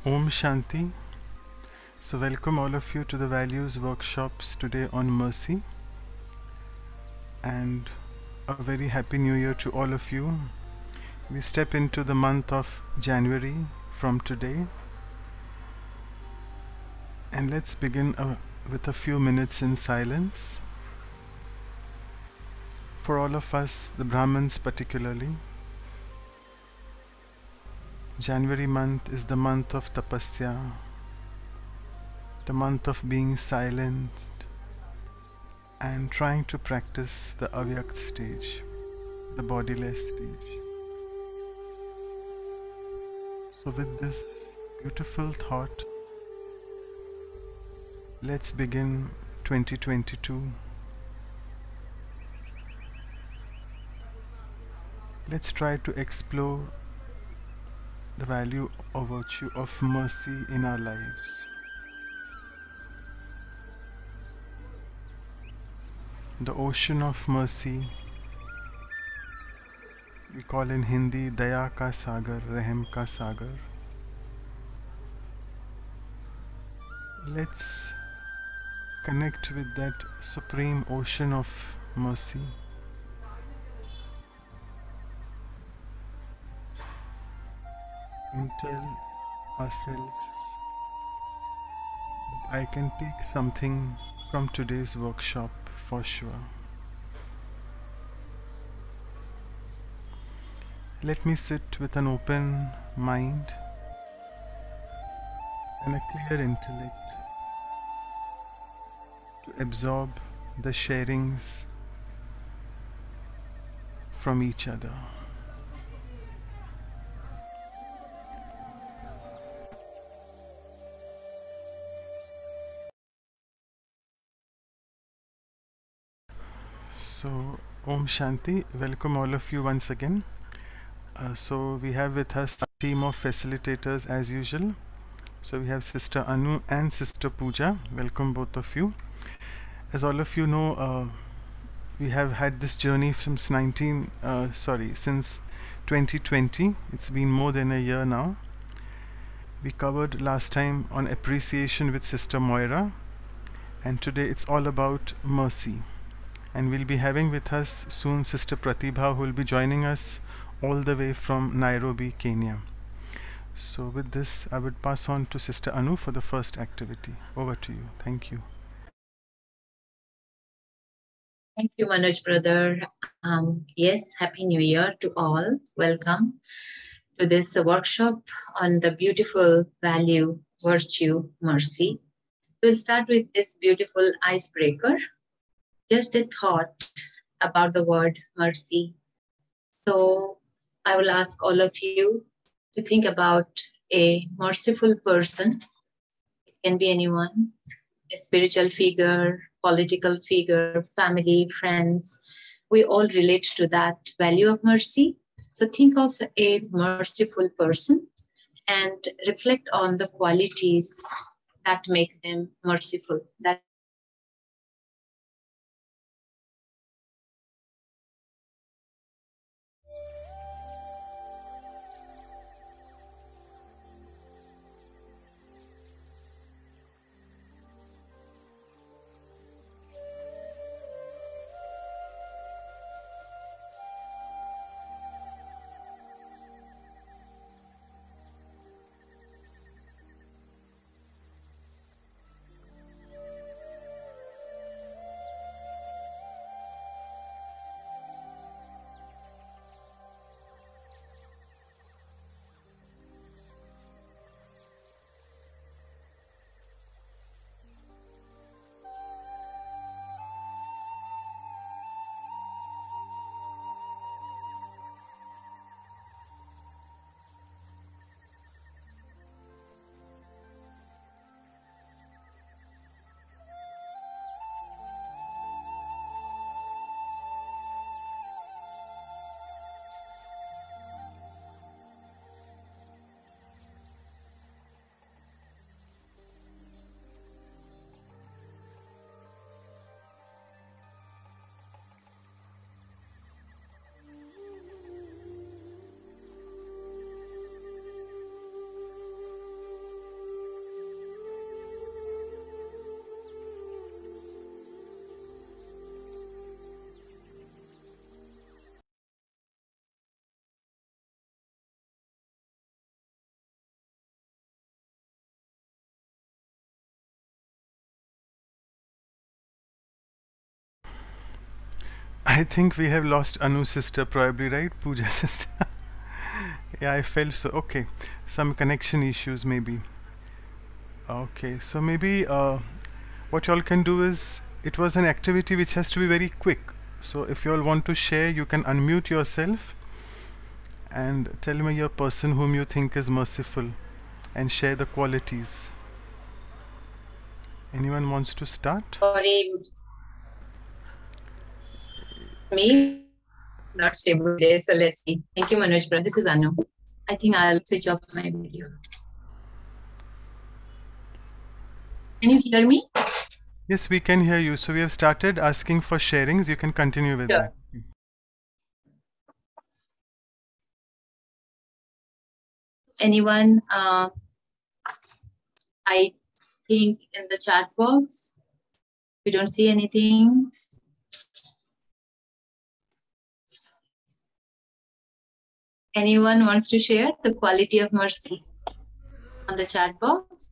Om Shanti. So welcome all of you to the values workshops today on mercy, and a very happy new year to all of you. We step into the month of January from today, and let's begin with a few minutes in silence. For all of us, the Brahmins particularly, January month is the month of tapasya, the month of being silent and trying to practice the avyakt stage, the bodiless stage. So with this beautiful thought, let's begin 2022. Let's try to explore the value or virtue of mercy in our lives. The ocean of mercy, we call in Hindi Daya ka Sagar, Rehem ka Sagar. Let's connect with that supreme ocean of mercy. And tell ourselves that I can take something from today's workshop for sure. Let me sit with an open mind and a clear intellect to absorb the sharings from each other. So, Om Shanti, welcome all of you once again. So we have with us a team of facilitators as usual. So we have Sister Anu and Sister Pooja. Welcome both of you. As all of you know, we have had this journey since 2020. It's been more than a year now. We covered last time on appreciation with Sister Moira, and today it's all about mercy. And we'll be having with us soon Sister Pratibha, who will be joining us all the way from Nairobi, Kenya. So with this, I would pass on to Sister Anu for the first activity. Over to you. Thank you. Thank you, Manoj brother. Yes, Happy New Year to all. Welcome to this workshop on the beautiful value, virtue, mercy. So we'll start with this beautiful icebreaker. Just a thought about the word mercy. So I will ask all of you to think about a merciful person. It can be anyone, a spiritual figure, political figure, family, friends. We all relate to that value of mercy. So think of a merciful person and reflect on the qualities that make them merciful, that I think we have lost Anu's sister probably, right? Pooja's sister. Yeah, I felt so. Okay, some connection issues maybe. Okay, so maybe what y'all can do is, it was an activity which has to be very quick. So if y'all want to share, you can unmute yourself and tell me your person whom you think is merciful and share the qualities. Anyone wants to start? Sorry, me not stable today, so let's see. Thank you, Manoj. This is Anu. I think I'll switch off my video. Can you hear me? Yes, we can hear you. So we have started asking for sharings. You can continue with Sure. that. Anyone? I think in the chat box, we don't see anything. Anyone wants to share the quality of mercy on the chat box?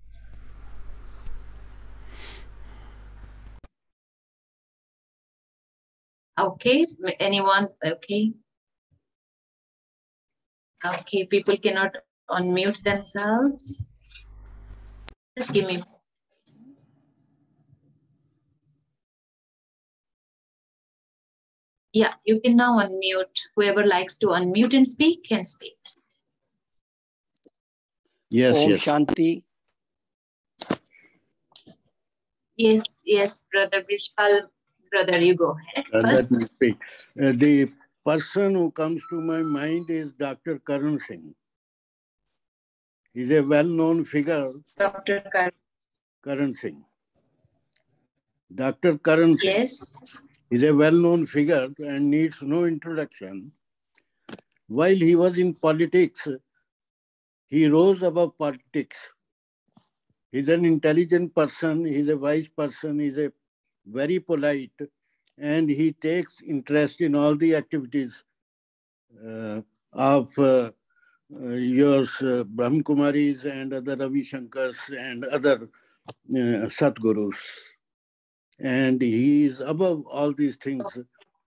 Okay, anyone? Okay. Okay, people cannot unmute themselves. Just give me. Yeah, you can now unmute. Whoever likes to unmute and speak can speak. Yes, Om yes. Shanti. Yes, Brother Vishal. Brother, you go ahead Let first. me speak. The person who comes to my mind is Dr. Karan Singh. He's a well-known figure. Dr. Karan Singh. Dr. Karan Singh. Yes. Is a well-known figure and needs no introduction. While he was in politics, he rose above politics. He's an intelligent person, he's a wise person, he's a very polite, and he takes interest in all the activities of yours, Brahmakumaris and other Ravi Shankars and other Satgurus. And he is above all these things,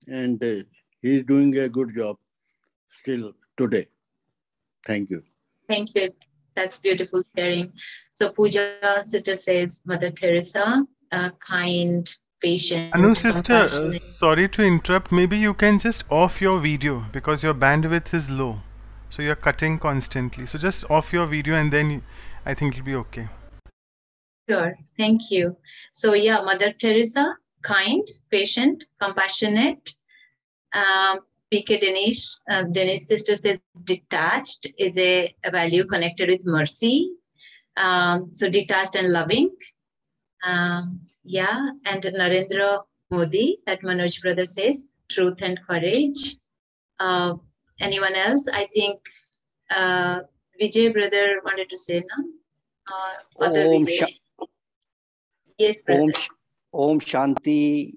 and he is doing a good job still today. Thank you. Thank you. That's beautiful sharing. So Pooja sister says Mother Teresa, kind, patient, Anu sister, compassionate. sorry to interrupt. Maybe you can just off your video because your bandwidth is low. So you're cutting constantly. So just off your video and then I think it'll be okay. Sure, thank you. So yeah, Mother Teresa, kind, patient, compassionate. PK Denise sister says detached is a value connected with mercy. So detached and loving. Yeah, and Narendra Modi, that Manoj brother says, truth and courage. Anyone else? I think Vijay brother wanted to say, no? Other Vijay. Yes, brother. Om Shanti.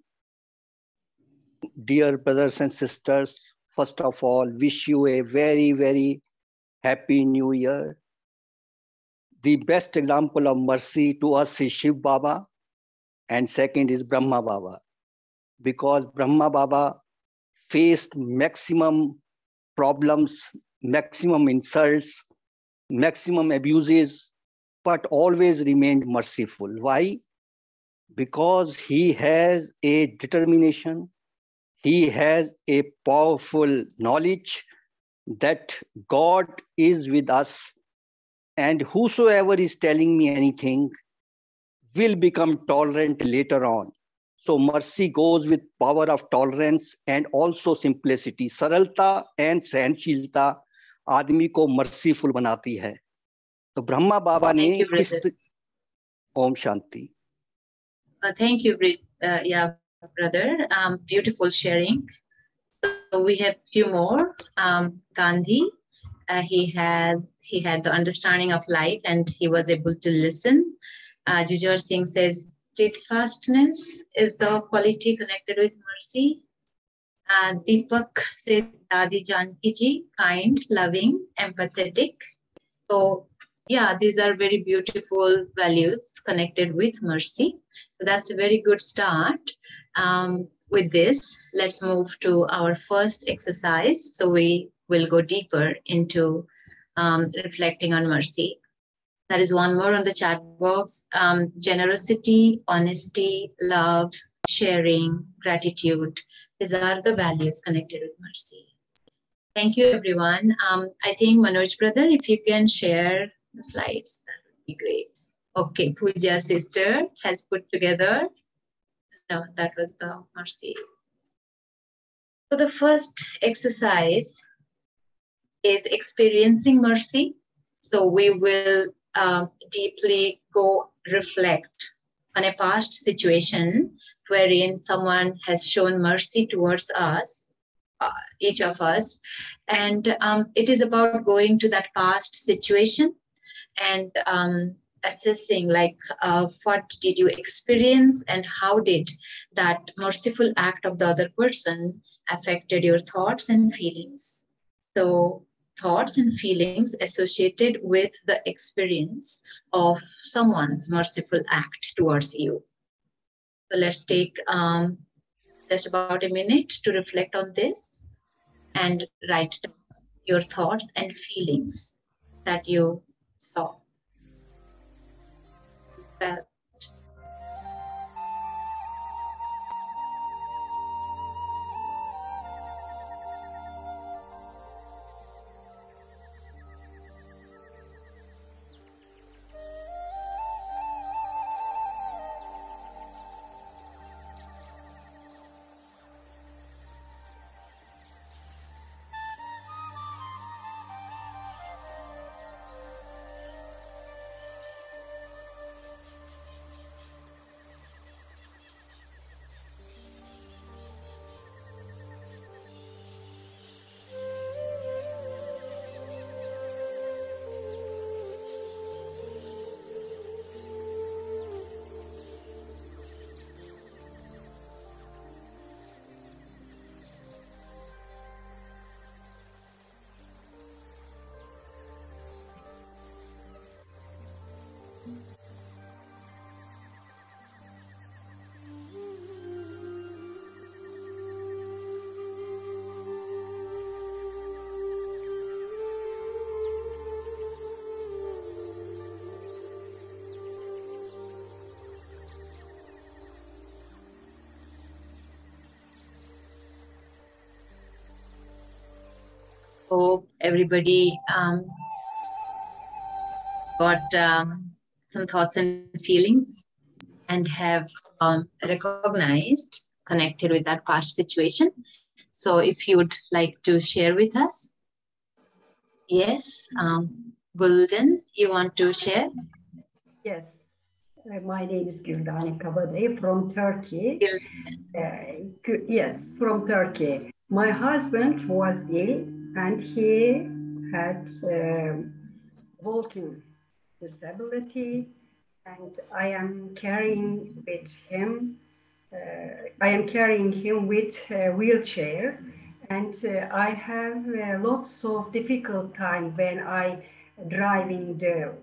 Dear brothers and sisters, first of all, wish you a very, very happy new year. The best example of mercy to us is Shiv Baba, and second is Brahma Baba. Because Brahma Baba faced maximum problems, maximum insults, maximum abuses, but always remained merciful. Why? Because he has a determination, he has a powerful knowledge that God is with us, and whosoever is telling me anything will become tolerant later on. So mercy goes with power of tolerance and also simplicity. सरलता and सहनशीलता आदमी को merciful बनाती है. तो ब्रह्मा बाबा ने किस Om Shanti. Thank you, yeah, brother. Beautiful sharing. So we have few more. Gandhi, he had the understanding of life and he was able to listen. Jujhar Singh says steadfastness is the quality connected with mercy. Deepak says Dadi Janki ji, kind, loving, empathetic. So yeah, these are very beautiful values connected with mercy. So that's a very good start. with this, let's move to our first exercise. So we will go deeper into reflecting on mercy. That is one more on the chat box. Generosity, honesty, love, sharing, gratitude. These are the values connected with mercy. Thank you, everyone. I think Manoj brother, if you can share the slides, that would be great. Okay, Pooja sister has put together. No, that was the mercy. So the first exercise is experiencing mercy. So we will deeply go reflect on a past situation wherein someone has shown mercy towards us, each of us. And it is about going to that past situation and assessing like what did you experience and how did that merciful act of the other person affected your thoughts and feelings. So thoughts and feelings associated with the experience of someone's merciful act towards you. So let's take just about a minute to reflect on this and write down your thoughts and feelings that you saw, felt. Hope everybody got some thoughts and feelings and have recognized, connected with that past situation. So if you would like to share with us. Yes, Gulden, you want to share? Yes, my name is Güldane Kabadayı from Turkey. Yes, from Turkey. My husband was ill and he had walking disability, and I am carrying with him. I am carrying him with a wheelchair, and I have lots of difficult time when I driving the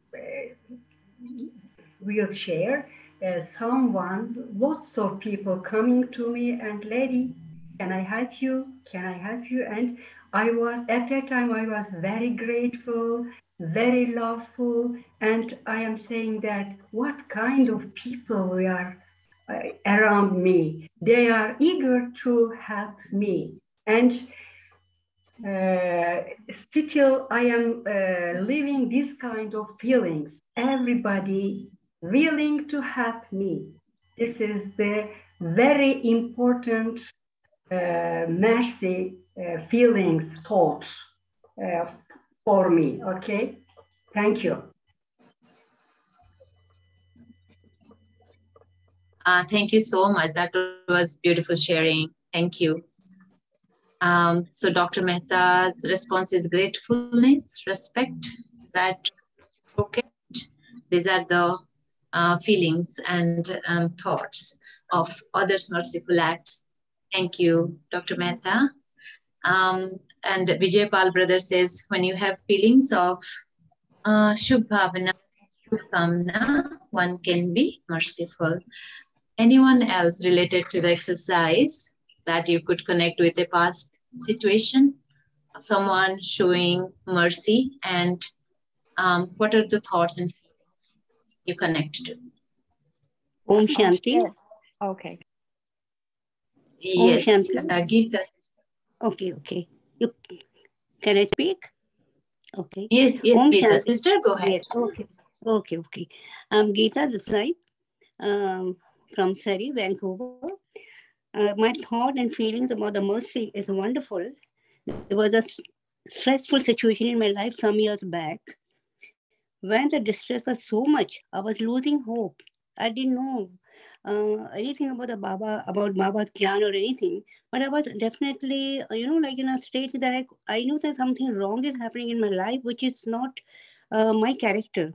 wheelchair. Lots of people coming to me and, lady, can I help you? Can I help you? And at that time, I was very grateful, very loveful. And I am saying that what kind of people we are around me. They are eager to help me. And still I am living this kind of feelings. Everybody willing to help me. This is the very important mercy feelings, thoughts for me. Okay, thank you. Thank you so much. That was beautiful sharing. Thank you. So Dr. Mehta's response is gratefulness, respect, that okay. These are the feelings and thoughts of others' merciful acts. Thank you, Dr. Mehta. And Vijay Pal brother says, when you have feelings of Shubh Bhavana, Shubh Kamna, one can be merciful. Anyone else related to the exercise that you could connect with a past situation, someone showing mercy, and what are the thoughts and feelings you connect to? Om Shanti. Okay. Yes, Shanti. Geeta. Okay. Can I speak? Okay. Yes, Om Geeta, Shanti. sister, go ahead. Yes, okay. I'm Geeta this side, from Surrey, Vancouver. My thought and feelings about the mercy is wonderful. There was a stressful situation in my life some years back when the distress was so much, I was losing hope. I didn't know anything about about Baba's Gyan or anything, but I was definitely, like in a state that I knew that something wrong is happening in my life, which is not my character.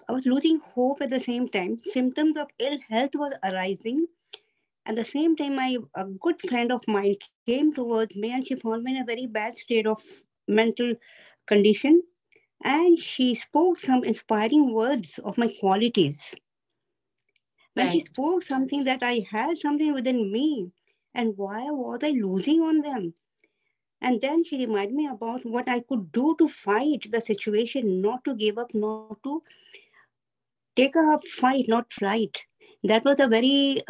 I was losing hope at the same time. Symptoms of ill health was arising. At the same time, a good friend of mine came towards me and she found me in a very bad state of mental condition. And she spoke some inspiring words of my qualities. When she spoke something that I had something within me, and why was I losing on them? And then she reminded me about what I could do to fight the situation, not to give up, not to take a fight, not flight. That was a very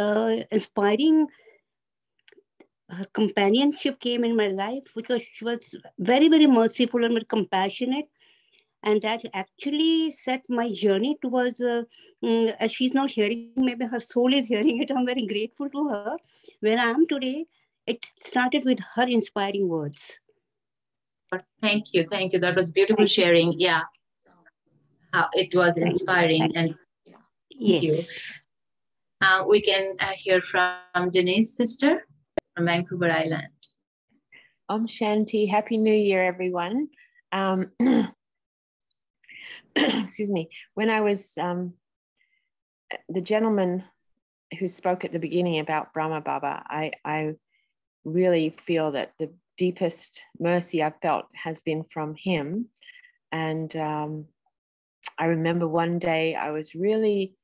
inspiring companionship came in my life, because she was very, very merciful and very compassionate. And that actually set my journey towards, as she's not hearing, maybe her soul is hearing it. I'm very grateful to her. Where I am today, it started with her inspiring words. Thank you. That was beautiful sharing. Yeah. It was inspiring. And thank you. We can hear from Denise, sister, from Vancouver Island. Om Shanti. Happy New Year, everyone. Excuse me. When I was the gentleman who spoke at the beginning about Brahma Baba, I really feel that the deepest mercy I've felt has been from him. And I remember one day I was really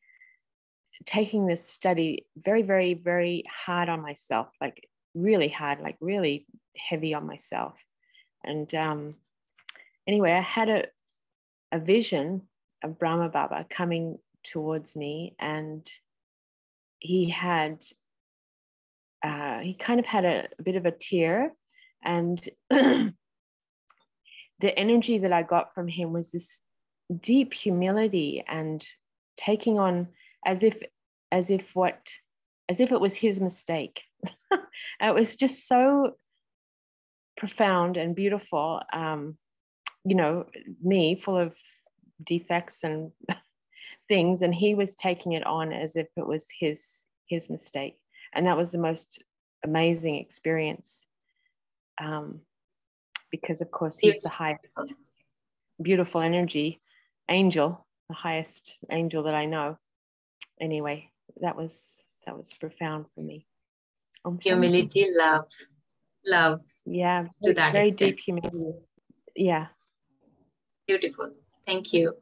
taking this study very, very, very hard on myself, like really hard, like really heavy on myself. And anyway, I had a vision of Brahma Baba coming towards me, and he kind of had a bit of a tear, and the energy that I got from him was this deep humility and taking on as if it was his mistake. It was just so profound and beautiful. Me full of defects and things, and he was taking it on as if it was his mistake. And that was the most amazing experience, because of course he's the highest beautiful energy angel, the highest angel that I know. Anyway, that was profound for me. Humility, love. Yeah, to that very extent. deep humility. Yeah. Beautiful. Thank you.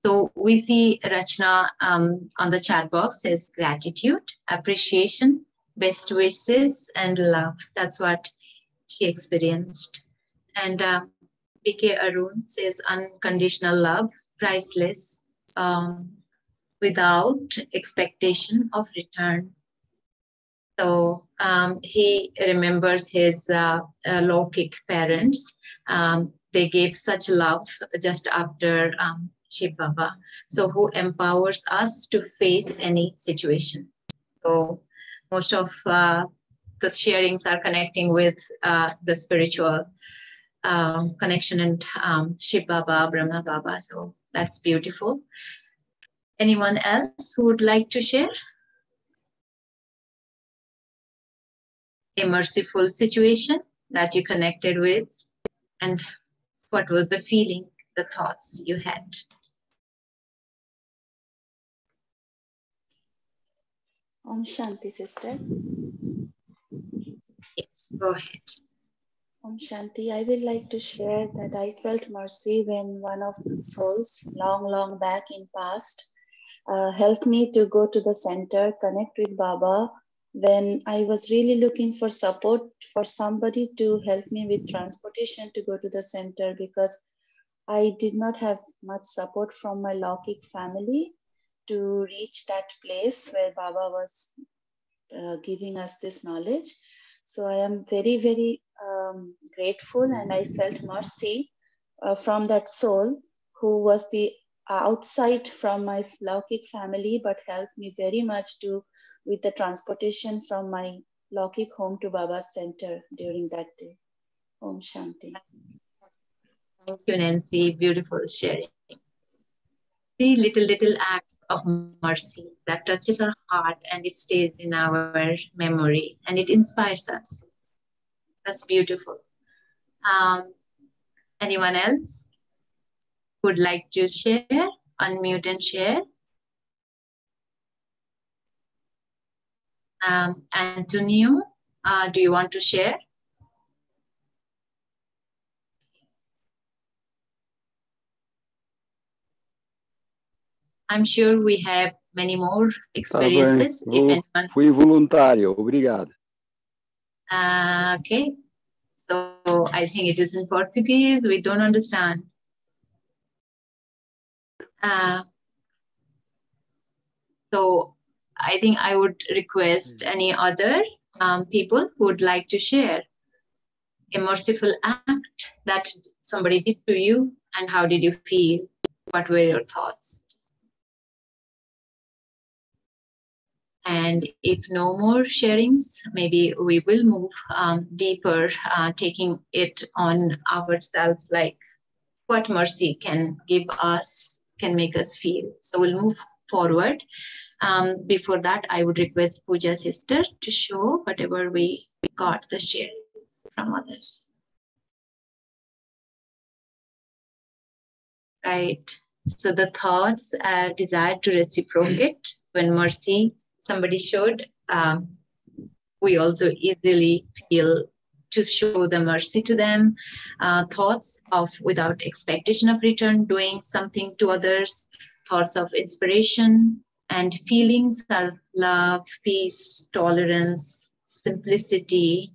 So we see Rachna on the chat box says gratitude, appreciation, best wishes, and love. That's what she experienced. And BK Arun says unconditional love, priceless, without expectation of return. So he remembers his Lokik parents. They gave such love just after Shiv Baba. So who empowers us to face any situation. So most of the sharings are connecting with the spiritual connection and Shiv Baba, Brahma Baba. So that's beautiful. Anyone else who would like to share? A merciful situation that you connected with, and what was the feeling, the thoughts you had? Om Shanti, sister. Yes, go ahead. Om Shanti, I would like to share that I felt mercy when one of the souls long back in past helped me to go to the center, connect with Baba, when I was really looking for support for somebody to help me with transportation to go to the center, because I did not have much support from my Laukik family to reach that place where Baba was giving us this knowledge. So I am very, very grateful, and I felt mercy from that soul who was the outside from my Laukik family, but helped me very much with the transportation from my Laukik home to Baba's center during that day. Om Shanti. Thank you, Nancy. Beautiful sharing. The little act of mercy that touches our heart and it stays in our memory and it inspires us. That's beautiful. Anyone else would like to share? Unmute and share. Antonio, do you want to share? I'm sure we have many more experiences. Tá bem. Fui voluntário, obrigado. Okay, so I think it is in Portuguese. We don't understand. So I think I would request any other people who would like to share a merciful act that somebody did to you, and how did you feel? What were your thoughts? And if no more sharings, maybe we will move deeper, taking it on ourselves, like what mercy can give us, can make us feel. So we'll move forward. Before that, I would request Pooja sister to show whatever we got the sharings from others. Right. So the thoughts desire to reciprocate when mercy somebody showed, we also easily feel to show the mercy to them. Thoughts of without expectation of return, doing something to others, thoughts of inspiration, and feelings are love, peace, tolerance, simplicity,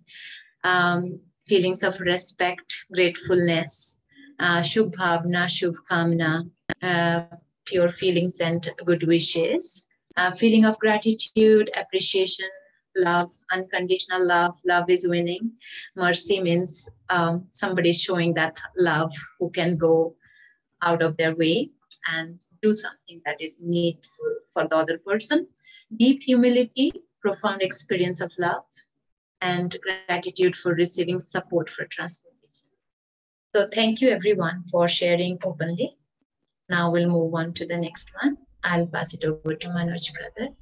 feelings of respect, gratefulness, shubh bhavna, shubh kamna, pure feelings and good wishes. Feeling of gratitude, appreciation, love, unconditional love. Love is winning. Mercy means somebody showing that love who can go out of their way and do something that is needful for the other person. Deep humility, profound experience of love, and gratitude for receiving support for transformation. So thank you everyone for sharing openly. Now we'll move on to the next one. I'll pass it over to Manoj brother.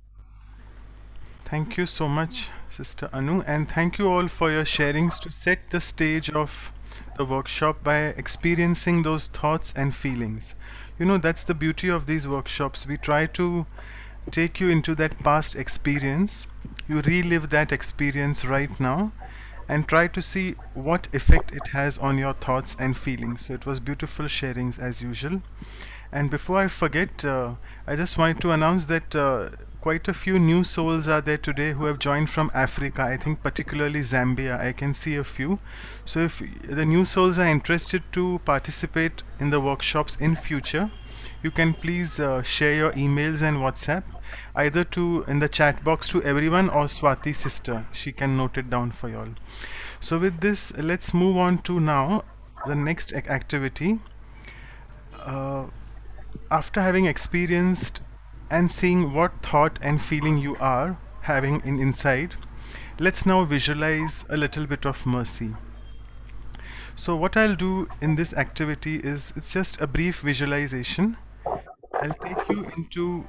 Thank you so much, Sister Anu, and thank you all for your sharings to set the stage of the workshop by experiencing those thoughts and feelings. You know, that's the beauty of these workshops. We try to take you into that past experience. You relive that experience right now and try to see what effect it has on your thoughts and feelings. So it was beautiful sharings as usual. And before I forget, I just wanted to announce that quite a few new souls are there today who have joined from Africa. I think particularly Zambia. I can see a few. So if the new souls are interested to participate in the workshops in future, you can please share your emails and WhatsApp either in the chat box to everyone or Swati sister. She can note it down for you all. So with this, let's move on to now the next activity. After having experienced and seeing what thought and feeling you are having inside, let's now visualize a little bit of mercy. So what I'll do in this activity is, it's just a brief visualization. I'll take you into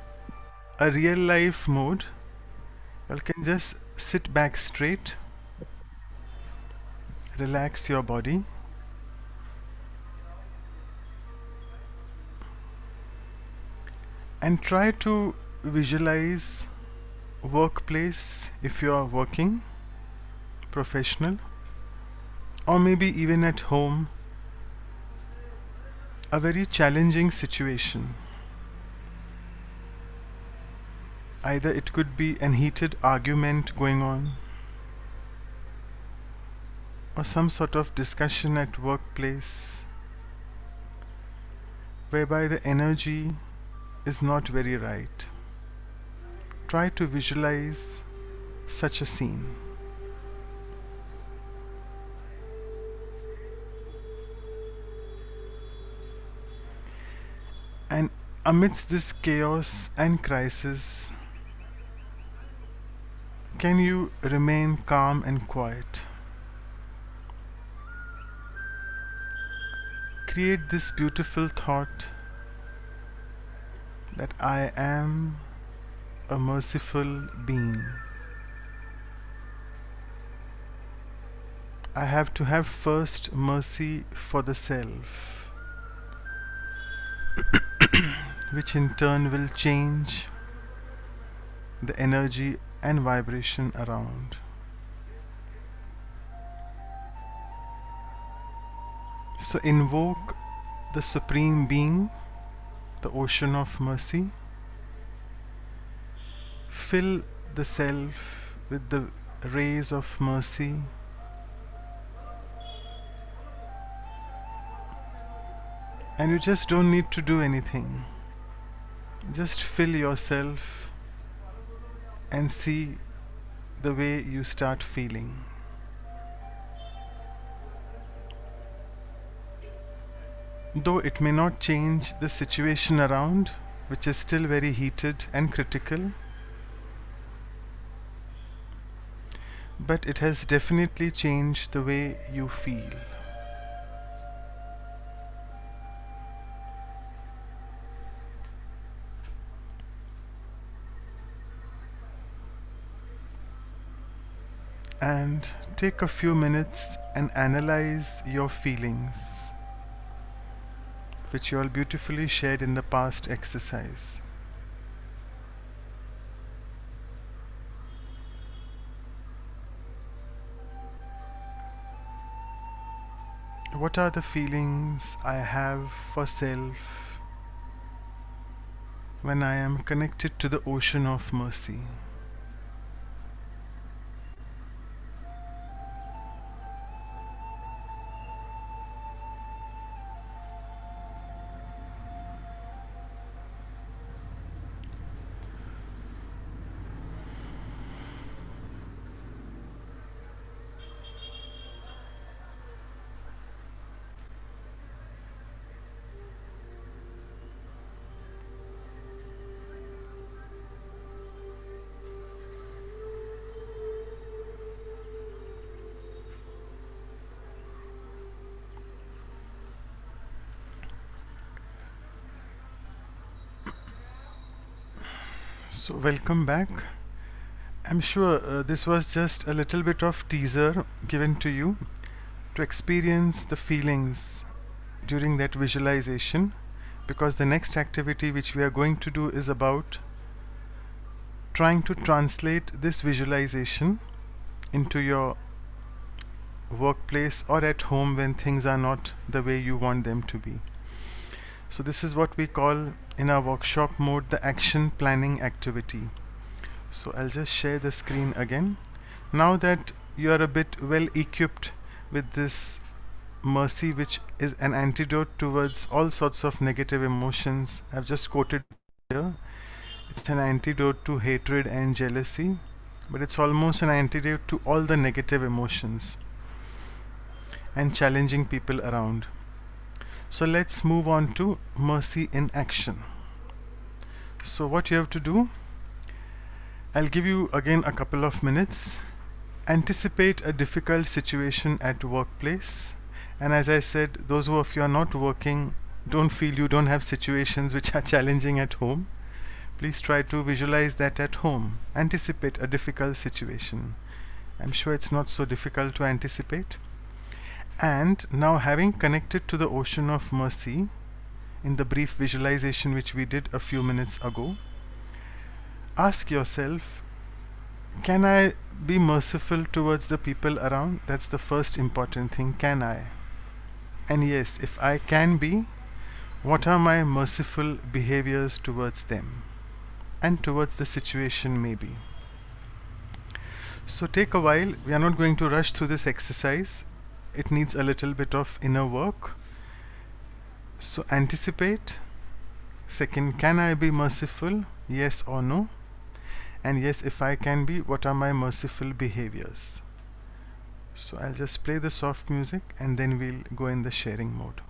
a real life mode. You can just sit back straight, relax your body, and try to visualize workplace if you are working, professional, or maybe even at home, a very challenging situation. Either it could be an heated argument going on, or some sort of discussion at workplace whereby the energy is not very right. Try to visualize such a scene. And amidst this chaos and crisis, can you remain calm and quiet? Create this beautiful thought that I am a merciful being. I have to have first mercy for the self, which in turn will change the energy and vibration around. So invoke the Supreme Being, the ocean of mercy. Fill the self with the rays of mercy. And you just don't need to do anything. Just fill yourself and see the way you start feeling. Though it may not change the situation around, which is still very heated and critical, but it has definitely changed the way you feel. And take a few minutes and analyze your feelings, which you all beautifully shared in the past exercise. What are the feelings I have for self when I am connected to the ocean of mercy? So welcome back. I'm sure this was just a little bit of teaser given to you to experience the feelings during that visualization, because the next activity which we are going to do is about trying to translate this visualization into your workplace or at home when things are not the way you want them to be. So this is what we call in our workshop mode the action planning activity. So I'll just share the screen again. Now that you are a bit well equipped with this mercy, which is an antidote towards all sorts of negative emotions, I've just quoted here. It's an antidote to hatred and jealousy, but it's almost an antidote to all the negative emotions and challenging people around. So let's move on to mercy in action. So what you have to do, I'll give you again a couple of minutes. Anticipate a difficult situation at workplace, and as I said, those of you are not working, don't feel you don't have situations which are challenging at home. Please try to visualize that at home. Anticipate a difficult situation. I'm sure it's not so difficult to anticipate. And now, having connected to the ocean of mercy in the brief visualization which we did a few minutes ago, ask yourself, can I be merciful towards the people around? That's the first important thing. Can I? And yes, if I can be, what are my merciful behaviors towards them? and towards the situation maybe. So take a while. We are not going to rush through this exercise. It needs a little bit of inner work. So anticipate. Second, can I be merciful? Yes or no? And yes, if I can be, what are my merciful behaviors? So I'll just play the soft music and then we'll go in the sharing mode.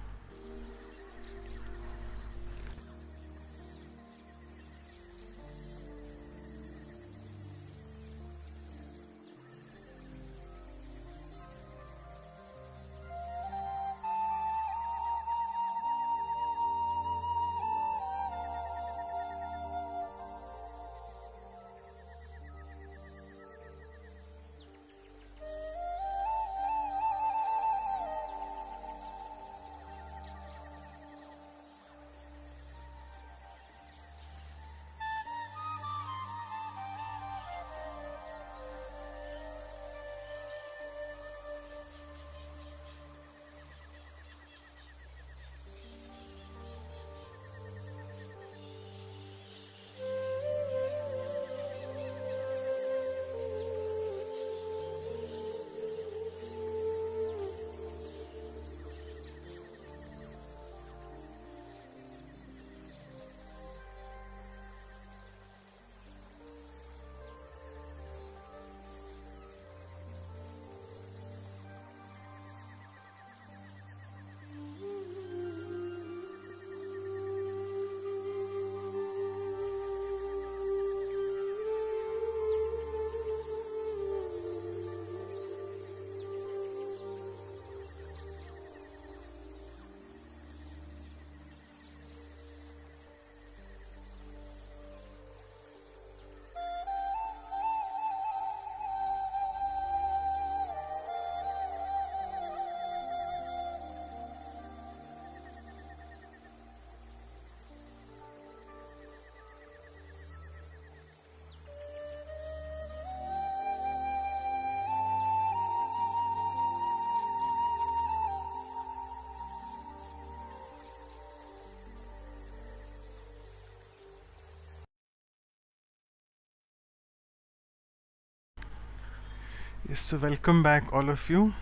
Yes, so welcome back all of you.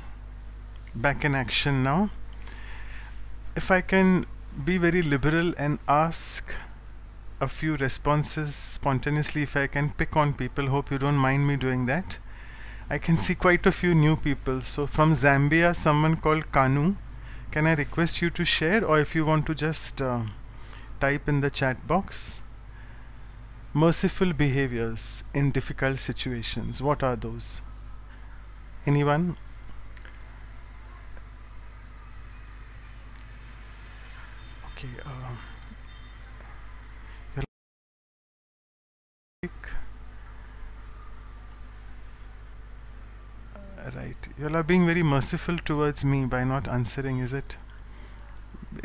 Back in action now. If I can be very liberal and ask a few responses spontaneously, if I can pick on people, hope you don't mind me doing that. I can see quite a few new people. So from Zambia, someone called Kanu. Can I request you to share, or if you want to just type in the chat box? Merciful behaviors in difficult situations. What are those? Anyone? Okay. Right. You all are being very merciful towards me by not answering, is it?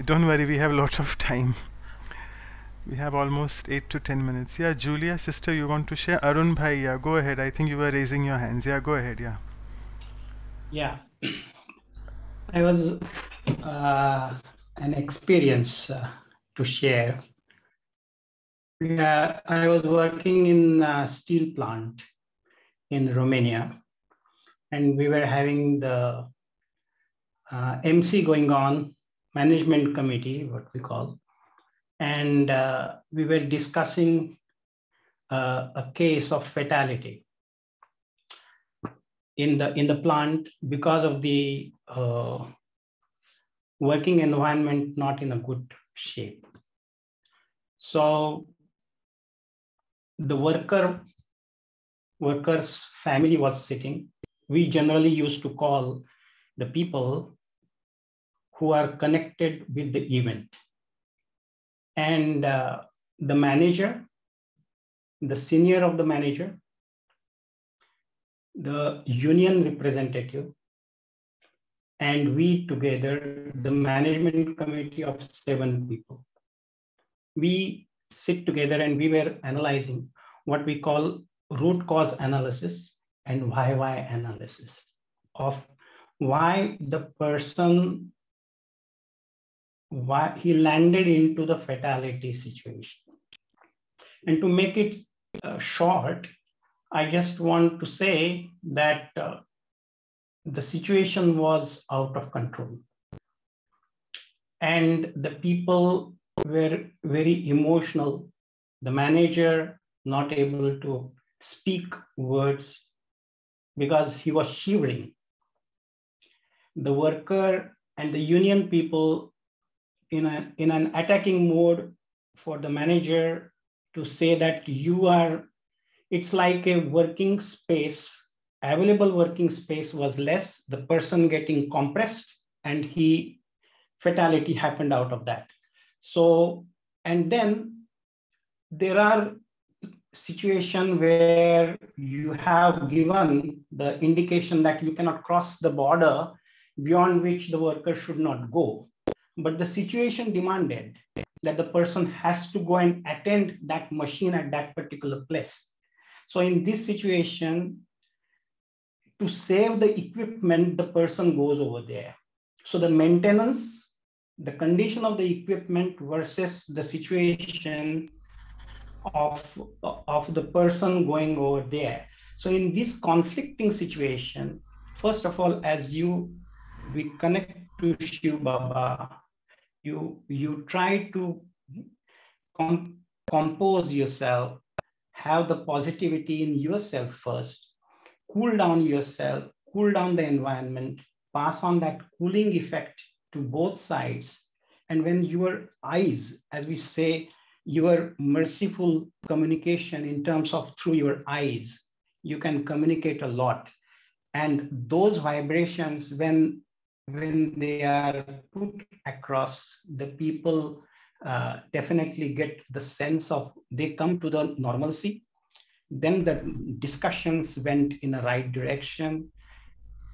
Don't worry, we have a lot of time. We have almost 8 to 10 minutes. Yeah, Julia, sister, you want to share? Arun Bhai, yeah, go ahead. I think you were raising your hands. Yeah, go ahead, yeah. Yeah. I was an experience to share. I was working in a steel plant in Romania, and we were having the MC going on, management committee, what we call, and we were discussing a case of fatality in the plant because of the working environment not in a good shape. So the worker's family was sitting. We generally used to call the people who are connected with the event. And the manager, the senior of the manager, the union representative, and we together, the management committee of 7 people. We sit together and we were analyzing what we call root cause analysis and why analysis of why the person, why he landed into the fatality situation. And to make it short, I just want to say that the situation was out of control. And the people were very emotional. The manager not able to speak words because he was shivering. The worker and the union people in an attacking mode for the manager to say that it's like a working space, available working space was less, the person getting compressed, and fatality happened out of that. So, and then there are situations where you have given the indication that you cannot cross the border beyond which the worker should not go. But the situation demanded that the person has to go and attend that machine at that particular place. So in this situation, to save the equipment, the person goes over there. So the maintenance, the condition of the equipment versus the situation of the person going over there. So in this conflicting situation, first of all, as we connect to Shiv Baba, you try to compose yourself, have the positivity in yourself first, cool down yourself, cool down the environment, pass on that cooling effect to both sides. And when your eyes, as we say, your merciful communication in terms of through your eyes, you can communicate a lot. And those vibrations, when they are put across, the people definitely get the sense of, they come to the normalcy. Then the discussions went in the right direction.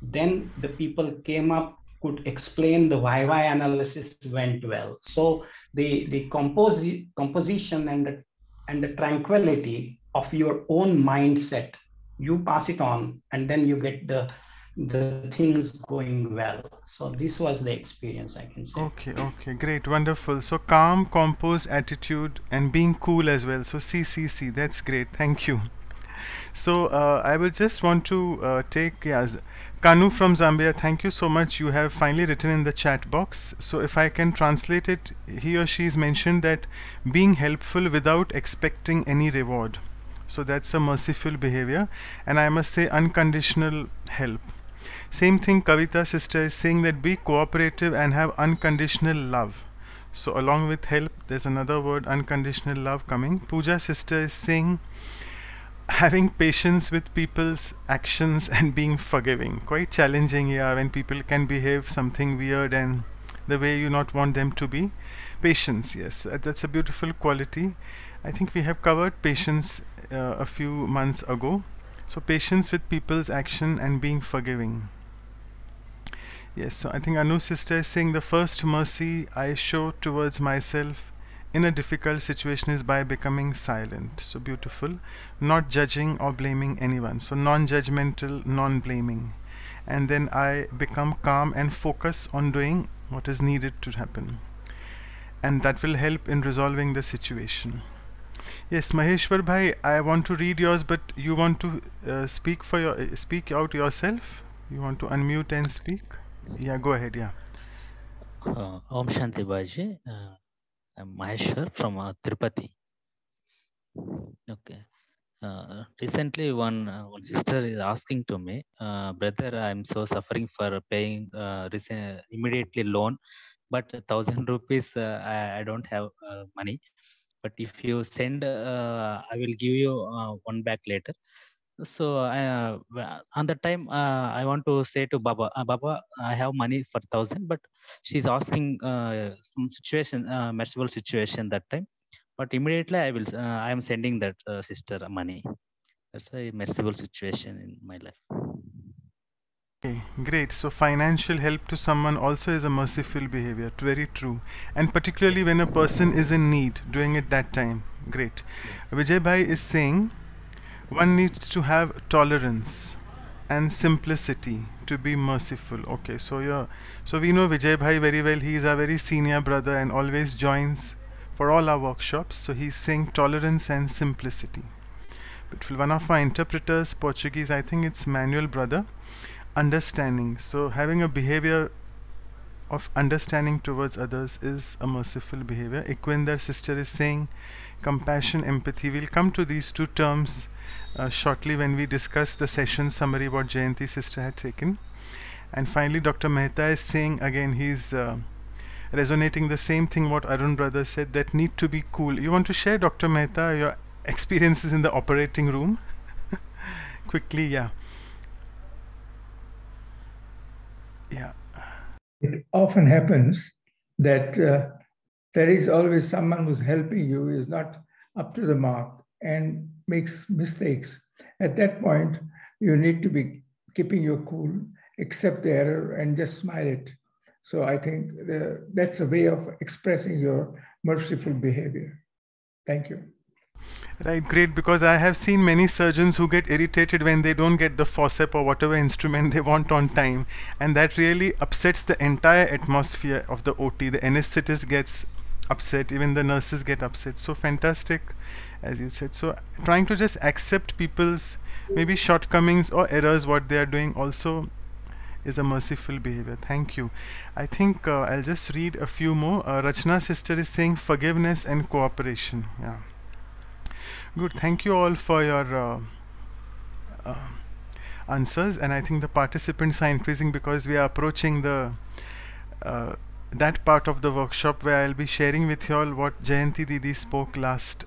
Then the people came up, could explain the why analysis went well. So the composition and the tranquility of your own mindset, you pass it on, and then you get the things going well. So this was the experience, I can say. Okay, great, wonderful. So calm, composed attitude and being cool as well. So C, that's great. Thank you. So I will just want to take Kanu from Zambia. Thank you so much. You have finally written in the chat box. So if I can translate it, he or she has mentioned that being helpful without expecting any reward. So that's a merciful behavior, and I must say unconditional help. Same thing Kavita sister is saying, that be cooperative and have unconditional love. So along with help, there's another word, unconditional love, coming. Pooja sister is saying having patience with people's actions and being forgiving. Quite challenging, yeah, when people can behave something weird and the way you not want them to be. Patience, yes, that's a beautiful quality. I think we have covered patience a few months ago. So patience with people's action and being forgiving. Yes, so I think Anu sister is saying the first mercy I show towards myself in a difficult situation is by becoming silent. So beautiful. Not judging or blaming anyone. So non-judgmental, non-blaming. And then I become calm and focus on doing what is needed to happen. And that will help in resolving the situation. Yes, Maheshwar bhai, I want to read yours, but you want to speak out yourself? You want to unmute and speak? Yeah, go ahead, yeah. Om Shanti Baji. I'm Maheshwar from Tirupati. Okay. Recently, one sister is asking to me, brother, I'm so suffering for paying immediately loan, but 1,000 rupees I don't have money. But if you send, I will give you one back later. So on the time, I want to say to Baba, Baba, I have money for 1,000, but she's asking some situation, merciful situation that time. But immediately I am sending that sister money. That's a merciful situation in my life. Okay, great. So financial help to someone also is a merciful behavior. Very true. And particularly when a person is in need, doing it that time. Great. Vijay bhai is saying one needs to have tolerance and simplicity to be merciful. Okay, so we know Vijay bhai very well. He is a very senior brother and always joins for all our workshops. So he's saying tolerance and simplicity. Beautiful. One of our interpreters, Portuguese, I think it's Manuel brother, understanding. So having a behavior of understanding towards others is a merciful behavior. Ikwinder sister is saying compassion, empathy. We'll come to these two terms shortly when we discuss the session summary what Jayanti sister had taken. And finally Dr. Mehta is saying, again he's resonating the same thing what Arun brother said, that need to be cool. You want to share, Dr. Mehta, your experiences in the operating room? Quickly, yeah. Yeah. It often happens that there is always someone who's helping you is not up to the mark and makes mistakes. At that point, you need to be keeping your cool, accept the error, and just smile it. So I think that's a way of expressing your merciful behavior. Thank you. Right, great, because I have seen many surgeons who get irritated when they don't get the forceps or whatever instrument they want on time, and that really upsets the entire atmosphere of the OT. The anesthetist gets upset, even the nurses get upset. So fantastic, as you said. So trying to just accept people's maybe shortcomings or errors, what they are doing, also is a merciful behavior. Thank you. I think I'll just read a few more. Rachna sister is saying forgiveness and cooperation. Yeah. Good. Thank you all for your answers, and I think the participants are increasing because we are approaching the that part of the workshop where I'll be sharing with you all what Jayanti Didi spoke last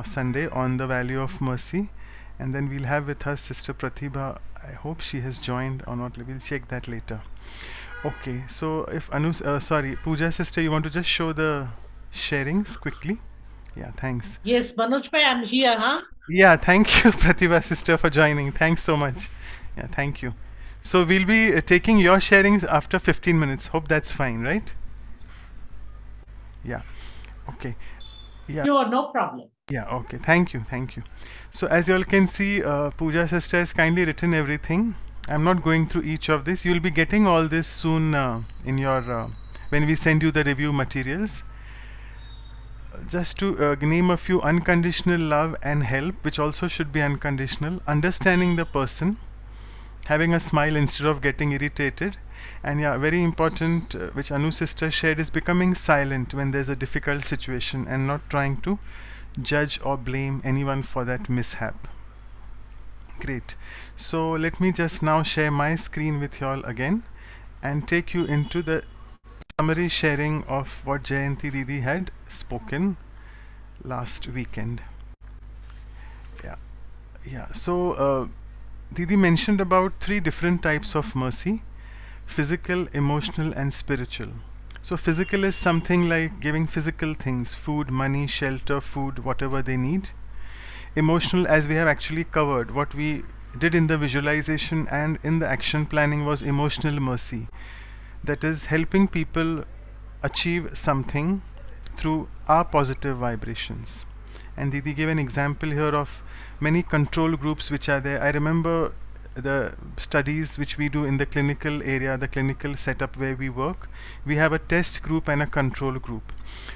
Sunday on the value of mercy, and then we'll have with us Sister Pratibha. I hope she has joined or not. We'll check that later. Okay, so if Pooja sister, you want to just show the sharings quickly? Yeah, thanks. Yes, Manoj bhai, I'm here, huh? Yeah, thank you, Pratibha sister, for joining. Thanks so much. Yeah, thank you. So we'll be taking your sharings after 15 minutes. Hope that's fine, right? Yeah. Okay. Yeah. Sure, no problem. Yeah, okay. Thank you. Thank you. So as you all can see, Pooja sister has kindly written everything. I'm not going through each of this. You'll be getting all this soon in your when we send you the review materials. Just to name a few: unconditional love and help, which also should be unconditional, understanding the person, having a smile instead of getting irritated, and yeah, very important, which Anu sister shared, is becoming silent when there's a difficult situation and not trying to judge or blame anyone for that mishap. Great. So let me just now share my screen with you all again and take you into the summary sharing of what Jayanti Didi had spoken last weekend. Yeah. So Didi mentioned about 3 different types of mercy: physical, emotional, and spiritual. So physical is something like giving physical things, food, money, shelter, food, whatever they need. Emotional, as we have actually covered, what we did in the visualization and in the action planning was emotional mercy. That is helping people achieve something through our positive vibrations. And Didi gave an example here of many control groups which are there. I remember the studies which we do in the clinical area, the clinical setup where we work. We have a test group and a control group.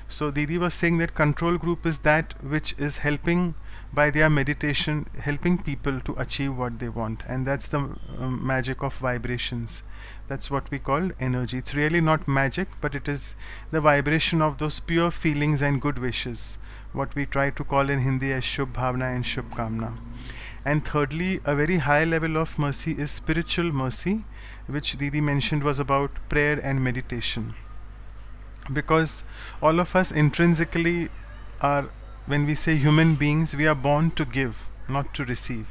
So Didi was saying that control group is that which is helping by their meditation, helping people to achieve what they want, and that's the magic of vibrations. That's what we call energy. It's really not magic, but it is the vibration of those pure feelings and good wishes, what we try to call in Hindi as Shubh Bhavna and Shubh Kamna. And thirdly, a very high level of mercy is spiritual mercy, which Didi mentioned was about prayer and meditation. Because all of us intrinsically are, when we say human beings, we are born to give, not to receive,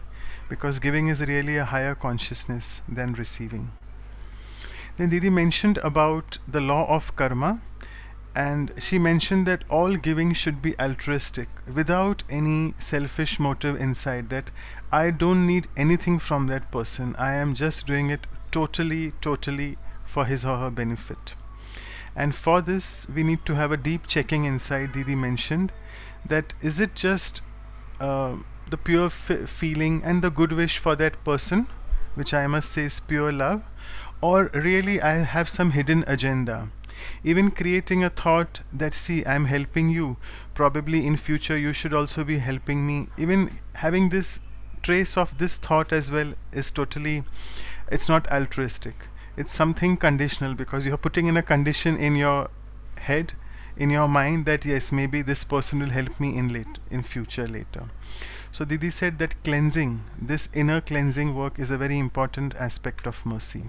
because giving is really a higher consciousness than receiving. Then Didi mentioned about the law of karma, and she mentioned that all giving should be altruistic, without any selfish motive inside, that I don't need anything from that person, I am just doing it totally for his or her benefit. And for this we need to have a deep checking inside. Didi mentioned that is it just the pure feeling and the good wish for that person, which I must say is pure love, or really I have some hidden agenda. Even creating a thought that, see, I'm helping you, probably in future you should also be helping me. Even having this trace of this thought as well is totally, it's not altruistic. It's something conditional, because you're putting in a condition in your head, in your mind, that yes, maybe this person will help me in future later. So Didi said that cleansing, this inner cleansing work, is a very important aspect of mercy.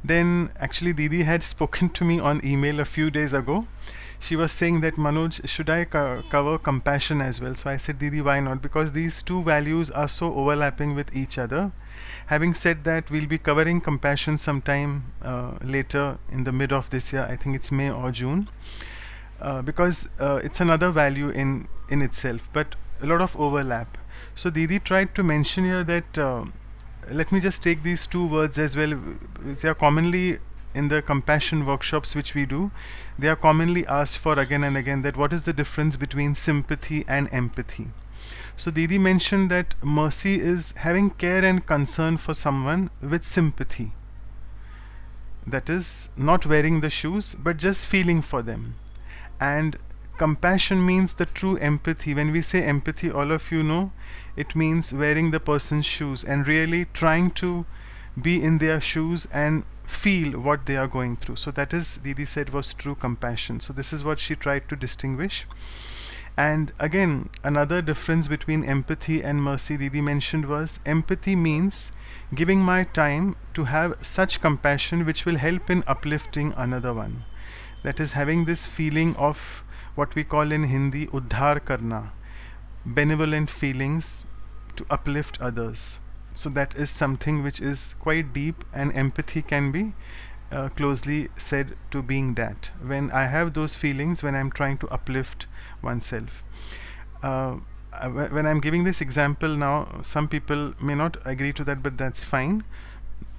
Then actually Didi had spoken to me on email a few days ago. She was saying that, Manoj, should I cover compassion as well? So I said, Didi, why not? Because these two values are so overlapping with each other. Having said that, we'll be covering compassion sometime later in the mid of this year. I think it's May or June, because it's another value in itself, but a lot of overlap. So Didi tried to mention here that let me just take these two words as well. They are commonly in the compassion workshops which we do, they are commonly asked for again and again, that what is the difference between sympathy and empathy. So Didi mentioned that mercy is having care and concern for someone with sympathy. That is not wearing the shoes, but just feeling for them. And compassion means the true empathy. When we say empathy, all of you know, it means wearing the person's shoes and really trying to be in their shoes and feel what they are going through. So that is, Didi said, was true compassion. So this is what she tried to distinguish. And again, another difference between empathy and mercy Didi mentioned was, empathy means giving my time to have such compassion which will help in uplifting another one. That is, having this feeling of what we call in Hindi uddhar karna, benevolent feelings to uplift others. So that is something which is quite deep, and empathy can be closely said to being that. When I have those feelings, when I'm trying to uplift oneself. When I'm giving this example now, some people may not agree to that, but that's fine.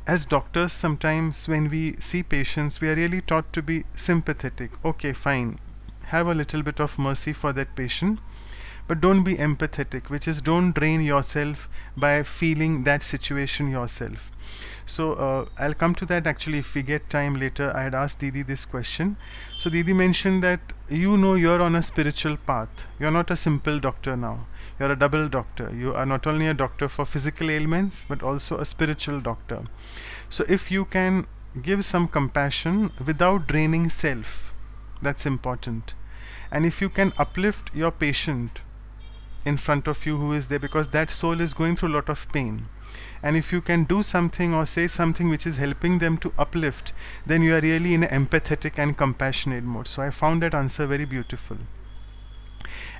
As doctors, sometimes when we see patients, we are really taught to be sympathetic. Okay, fine. Have a little bit of mercy for that patient, but don't be empathetic, which is don't drain yourself by feeling that situation yourself. So I'll come to that actually if we get time later. I had asked Didi this question. So Didi mentioned that you're on a spiritual path. You're not a simple doctor now. You're a double doctor. You are not only a doctor for physical ailments, but also a spiritual doctor. So if you can give some compassion without draining self, that's important. And if you can uplift your patient in front of you who is there, because that soul is going through a lot of pain, and if you can do something or say something which is helping them to uplift, then you are really in an empathetic and compassionate mode. So I found that answer very beautiful.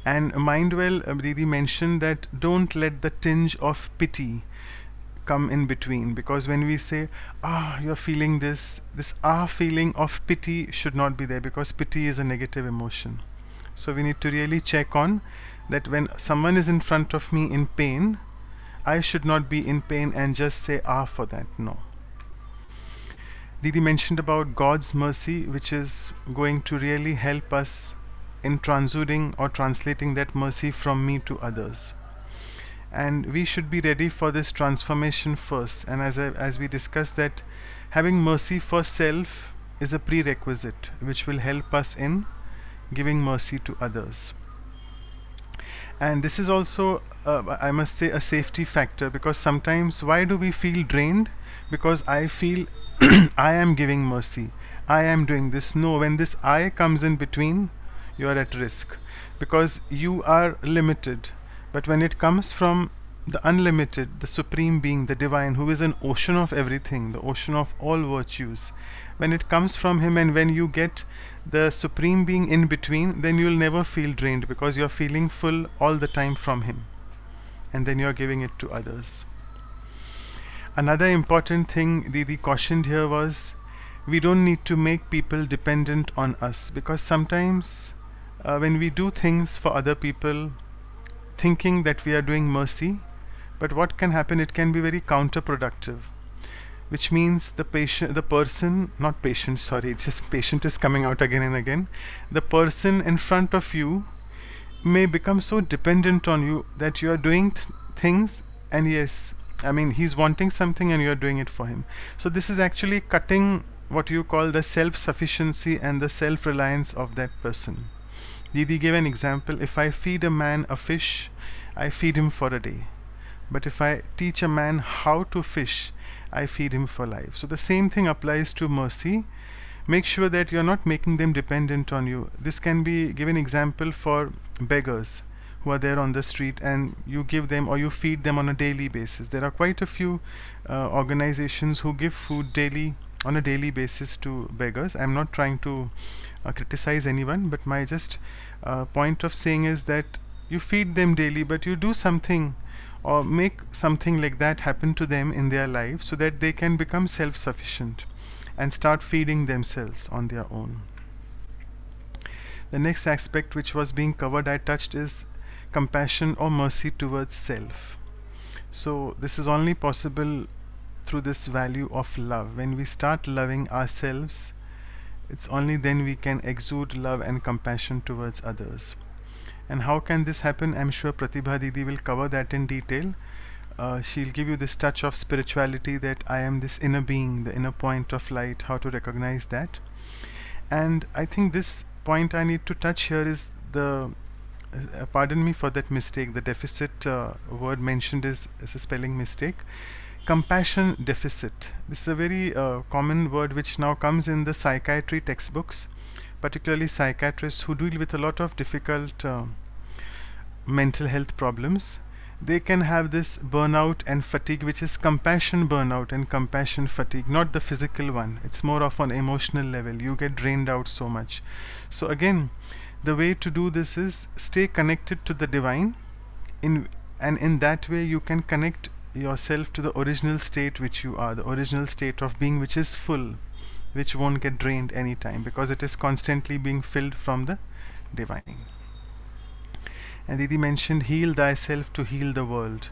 And Mindwell, Didi mentioned that don't let the tinge of pity come in between, because when we say, you're feeling this feeling of pity should not be there, because pity is a negative emotion. So we need to really check on that when someone is in front of me in pain, I should not be in pain and just say for that. No. Didi mentioned about God's mercy, which is going to really help us in transuding or translating that mercy from me to others. And we should be ready for this transformation first. And as we discussed, that having mercy for self is a prerequisite which will help us in giving mercy to others. And this is also, I must say, a safety factor, because sometimes why do we feel drained? Because I feel I am giving mercy, I am doing this. No, when this I comes in between, you are at risk, because you are limited. But when it comes from the unlimited, the supreme being, the divine, who is an ocean of everything, the ocean of all virtues, when it comes from him, and when you get the supreme being in between, then you'll never feel drained, because you're feeling full all the time from him, and then you're giving it to others. Another important thing Didi cautioned here was, we don't need to make people dependent on us, because sometimes when we do things for other people thinking that we are doing mercy, but what can happen, it can be very counterproductive, which means the patient is coming out again and again. The person in front of you may become so dependent on you that you are doing things, and yes, I mean, he's wanting something and you are doing it for him. So this is actually cutting what you call the self-sufficiency and the self-reliance of that person. Didi gave an example. If I feed a man a fish, I feed him for a day. But if I teach a man how to fish, I feed him for life. So the same thing applies to mercy. Make sure that you're not making them dependent on you. This can be given example for beggars who are there on the street, and you give them or you feed them on a daily basis. There are quite a few organizations who give food daily on a daily basis to beggars. I'm not trying to criticize anyone, but my just point of saying is that you feed them daily, but you do something or make something like that happen to them in their life so that they can become self-sufficient and start feeding themselves on their own. The next aspect which was being covered, I touched, is compassion or mercy towards self. So this is only possible through this value of love. When we start loving ourselves, it's only then we can exude love and compassion towards others. And how can this happen? I'm sure Pratibha Didi will cover that in detail. She'll give you this touch of spirituality, that I am this inner being, the inner point of light, how to recognize that. And I think this point I need to touch here is the pardon me for that mistake, the deficit word mentioned is a spelling mistake. Compassion deficit. This is a very common word which now comes in the psychiatry textbooks, particularly psychiatrists who deal with a lot of difficult mental health problems. They can have this burnout and fatigue, which is compassion burnout and compassion fatigue, not the physical one. It's more of an emotional level. You get drained out so much. So again, the way to do this is stay connected to the divine, and in that way you can connect yourself to the original state which you are, the original state of being which is full, which won't get drained anytime because it is constantly being filled from the divine. And Didi mentioned heal thyself to heal the world.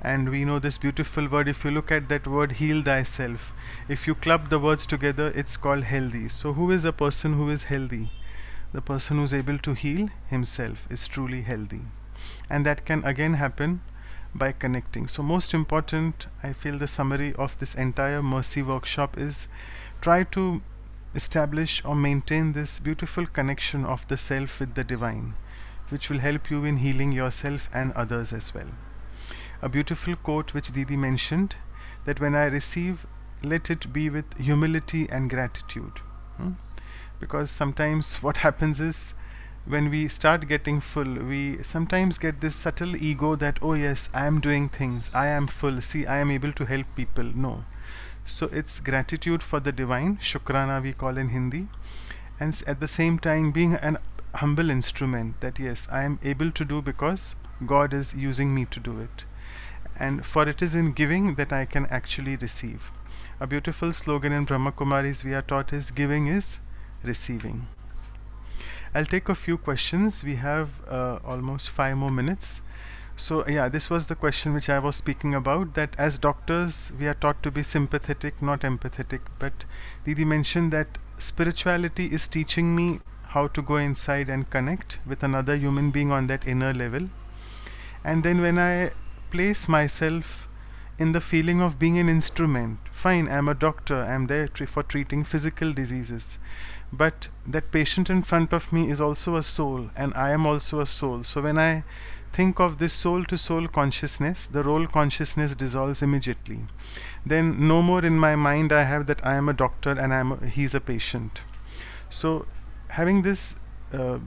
And we know this beautiful word. If you look at that word heal thyself, if you club the words together, it's called healthy. So who is a person who is healthy? The person who is able to heal himself is truly healthy. And that can again happen by connecting. So most important, I feel the summary of this entire mercy workshop is try to establish or maintain this beautiful connection of the self with the divine, which will help you in healing yourself and others as well. A beautiful quote which Didi mentioned, that when I receive, let it be with humility and gratitude. Because sometimes what happens is, when we start getting full, we sometimes get this subtle ego that, oh yes, I am doing things, I am full, see, I am able to help people. No. So it's gratitude for the divine, shukrana we call in Hindi, and at the same time being an humble instrument, that yes, I am able to do because God is using me to do it. And for it is in giving that I can actually receive. A beautiful slogan in Brahma Kumaris we are taught is, giving is receiving. I'll take a few questions. We have almost 5 more minutes. So yeah, this was the question which I was speaking about, that as doctors we are taught to be sympathetic, not empathetic. But Didi mentioned that spirituality is teaching me how to go inside and connect with another human being on that inner level. And then when I place myself in the feeling of being an instrument, fine, I'm a doctor, I'm there for treating physical diseases, but that patient in front of me is also a soul, and I am also a soul. So when I think of this soul to soul consciousness, the role consciousness dissolves immediately. Then no more in my mind I have that I am a doctor and he's a patient. So having this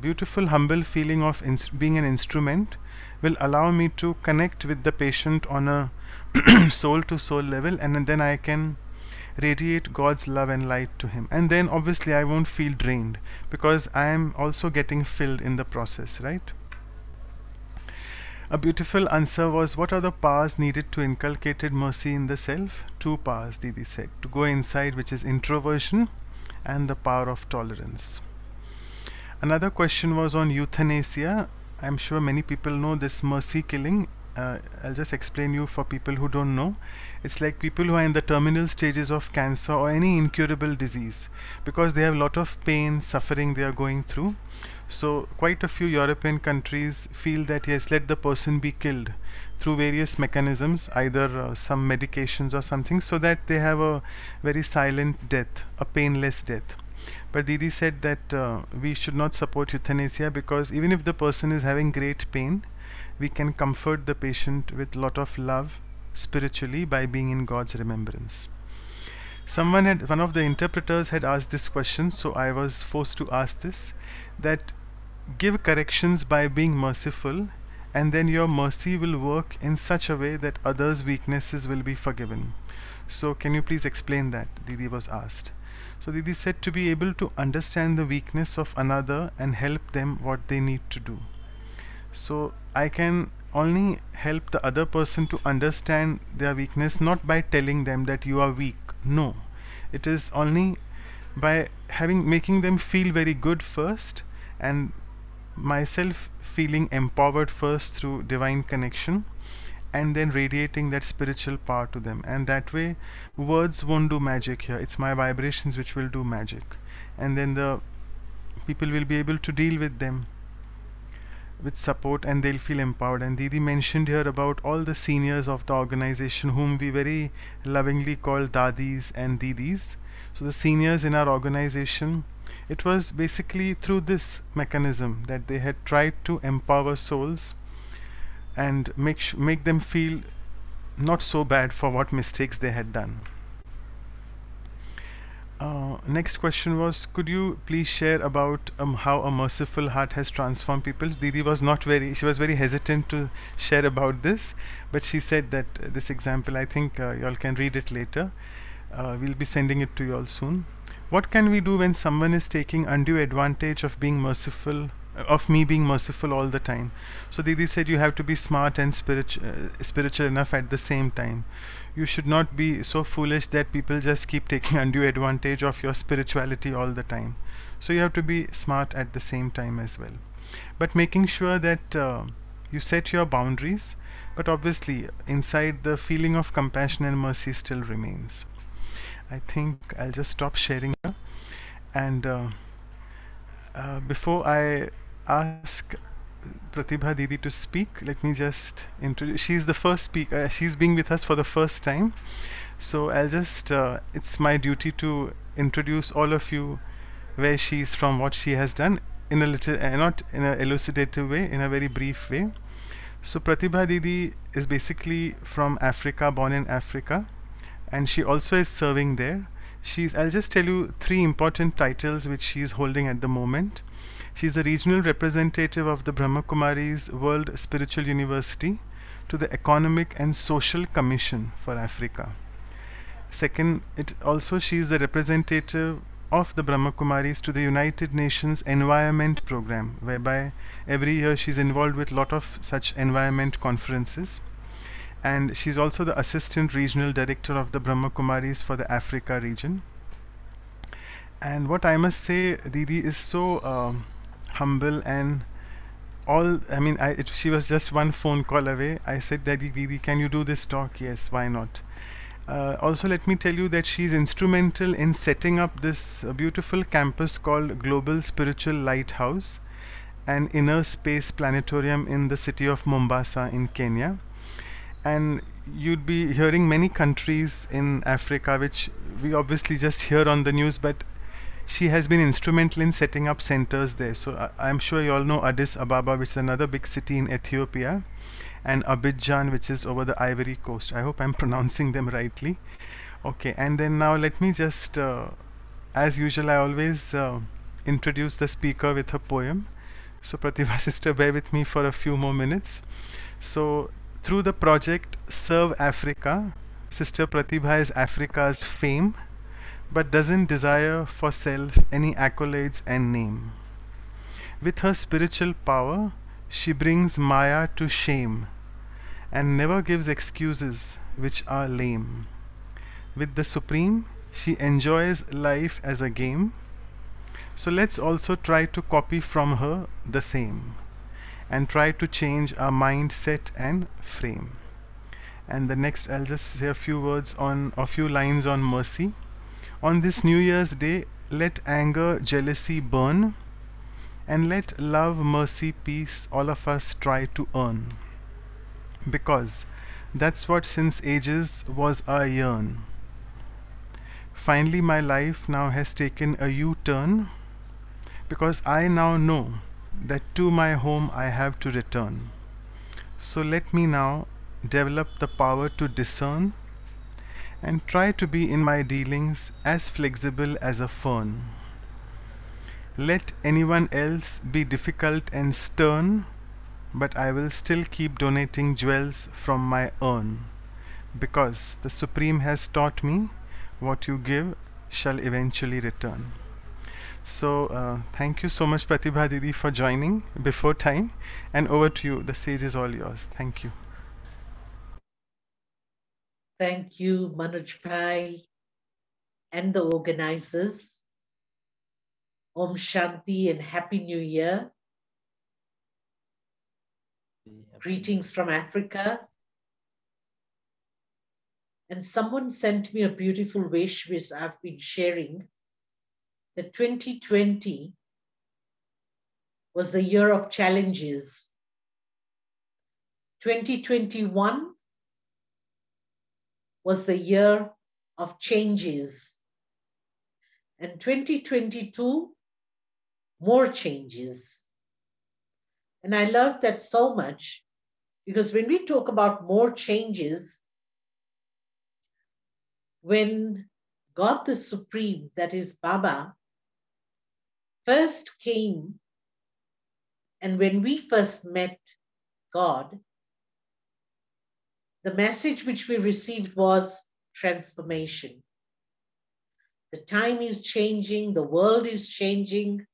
beautiful humble feeling of being an instrument will allow me to connect with the patient on a soul to soul level, and then I can radiate God's love and light to him. And then obviously I won't feel drained because I am also getting filled in the process, right? A beautiful answer was, what are the powers needed to inculcate mercy in the self? 2 powers, Didi said. To go inside, which is introversion, and the power of tolerance. Another question was on euthanasia. I'm sure many people know this mercy killing. I'll just explain you for people who don't know. It's like people who are in the terminal stages of cancer or any incurable disease, because they have a lot of pain, suffering they are going through. So quite a few European countries feel that yes, let the person be killed, through various mechanisms, either some medications or something, so that they have a very silent death, a painless death. But Didi said that we should not support euthanasia, because even if the person is having great pain, we can comfort the patient with lot of love spiritually by being in God's remembrance. One of the interpreters had asked this question, so I was forced to ask this, that give corrections by being merciful, and then your mercy will work in such a way that others' weaknesses will be forgiven. So can you please explain that? Didi was asked. So Didi said, to be able to understand the weakness of another and help them what they need to do. So I can only help the other person to understand their weakness, not by telling them that you are weak. No, it is only by making them feel very good first, and myself feeling empowered first through divine connection, and then radiating that spiritual power to them. And that way words won't do magic here, it's my vibrations which will do magic, and then the people will be able to deal with them with support, and they'll feel empowered. And Didi mentioned here about all the seniors of the organization, whom we very lovingly call dadis and didis. So the seniors in our organization, it was basically through this mechanism that they had tried to empower souls and make them feel not so bad for what mistakes they had done. Next question was, could you please share about how a merciful heart has transformed people? Didi was she was very hesitant to share about this, but she said that this example, I think you all can read it later. We'll be sending it to you all soon. What can we do when someone is taking undue advantage of being merciful, of me being merciful all the time? So Didi said you have to be smart and spiritual enough at the same time. You should not be so foolish that people just keep taking undue advantage of your spirituality all the time. So you have to be smart at the same time as well, but making sure that you set your boundaries, but obviously inside the feeling of compassion and mercy still remains. I think I'll just stop sharing here. And before I ask Pratibha Didi to speak, let me just introduce. She's the first speaker. She's being with us for the first time. So I'll just, it's my duty to introduce all of you where she's from, what she has done, in a little, not in an elucidative way, in a very brief way. So Pratibha Didi is basically from Africa, born in Africa, and she also is serving there. I'll just tell you 3 important titles which she is holding at the moment. She is a regional representative of the Brahma Kumari's World Spiritual University to the Economic and Social Commission for Africa. Second, she is the representative of the Brahma Kumaris to the United Nations Environment Program, whereby every year she is involved with a lot of such environment conferences. And she is also the Assistant Regional Director of the Brahma Kumaris for the Africa region. And what I must say, Didi is so humble, and she was just one phone call away. I said, Didi, can you do this talk? Yes, why not? Also, let me tell you that she is instrumental in setting up this beautiful campus called Global Spiritual Lighthouse, an inner space planetarium in the city of Mombasa in Kenya. And you'd be hearing many countries in Africa, which we obviously just hear on the news, but she has been instrumental in setting up centers there. So I'm sure you all know Addis Ababa, which is another big city in Ethiopia, and Abidjan, which is over the Ivory Coast. I hope I'm pronouncing them rightly. Okay, and then now let me just, as usual, I always introduce the speaker with a poem. So Pratibha sister, bear with me for a few more minutes. So through the project Serve Africa, Sister Pratibha is Africa's fame, but doesn't desire for self any accolades and name. With her spiritual power, she brings Maya to shame, and never gives excuses which are lame. With the Supreme, she enjoys life as a game. So let's also try to copy from her the same, and try to change our mindset and frame. And the next, I'll just say a few lines on mercy. On this New Year's Day, let anger, jealousy burn, and let love, mercy, peace all of us try to earn. because that's what since ages was our yearn. Finally, my life now has taken a U-turn, because I now know that to my home I have to return. So let me now develop the power to discern and try to be in my dealings as flexible as a fern. Let anyone else be difficult and stern, but I will still keep donating jewels from my urn, because the Supreme has taught me what you give shall eventually return. So thank you so much, Pratibha Didi, for joining before time, and over to you. The stage is all yours. Thank you. Thank you, Manoj Bhai and the organizers. Om Shanti and Happy New Year. Greetings from Africa. And someone sent me a beautiful wish which I've been sharing, that 2020 was the year of challenges. 2021 was the year of changes. And 2022, more changes. And I love that so much, because when we talk about more changes, when God the Supreme, that is Baba, first came, and when we first met God, the message which we received was transformation. The time is changing, the world is changing,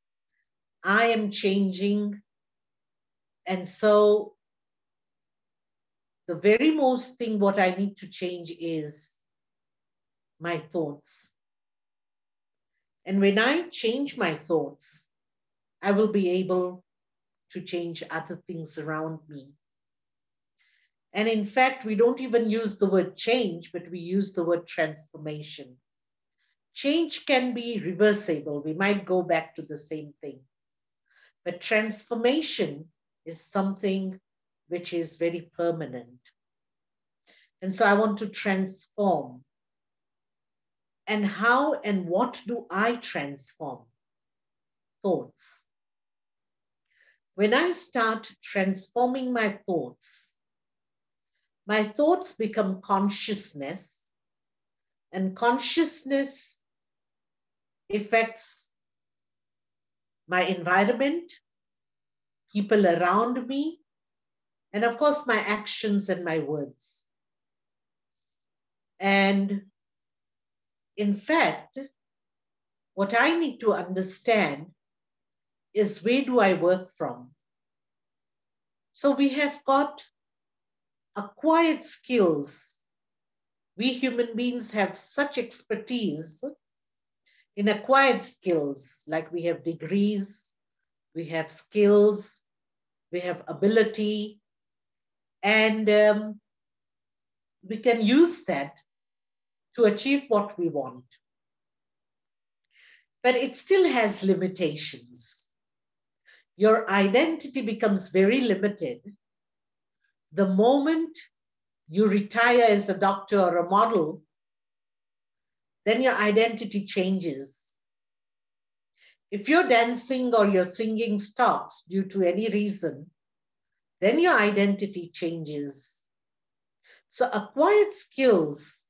I am changing. And so the very most thing what I need to change is my thoughts. And when I change my thoughts, I will be able to change other things around me. And in fact, we don't even use the word change, but we use the word transformation. Change can be reversible. We might go back to the same thing. But transformation is something which is very permanent. And so I want to transform. And how and what do I transform? Thoughts. When I start transforming my thoughts become consciousness, and consciousness affects my environment, people around me, and of course, my actions and my words. And in fact, what I need to understand is, where do I work from? So we have got acquired skills. We human beings have such expertise in acquired skills, like we have degrees, we have skills, we have ability, and we can use that to achieve what we want. But it still has limitations. Your identity becomes very limited the moment you retire as a doctor or a model. Then your identity changes. If your dancing or your singing stops due to any reason, then your identity changes. So acquired skills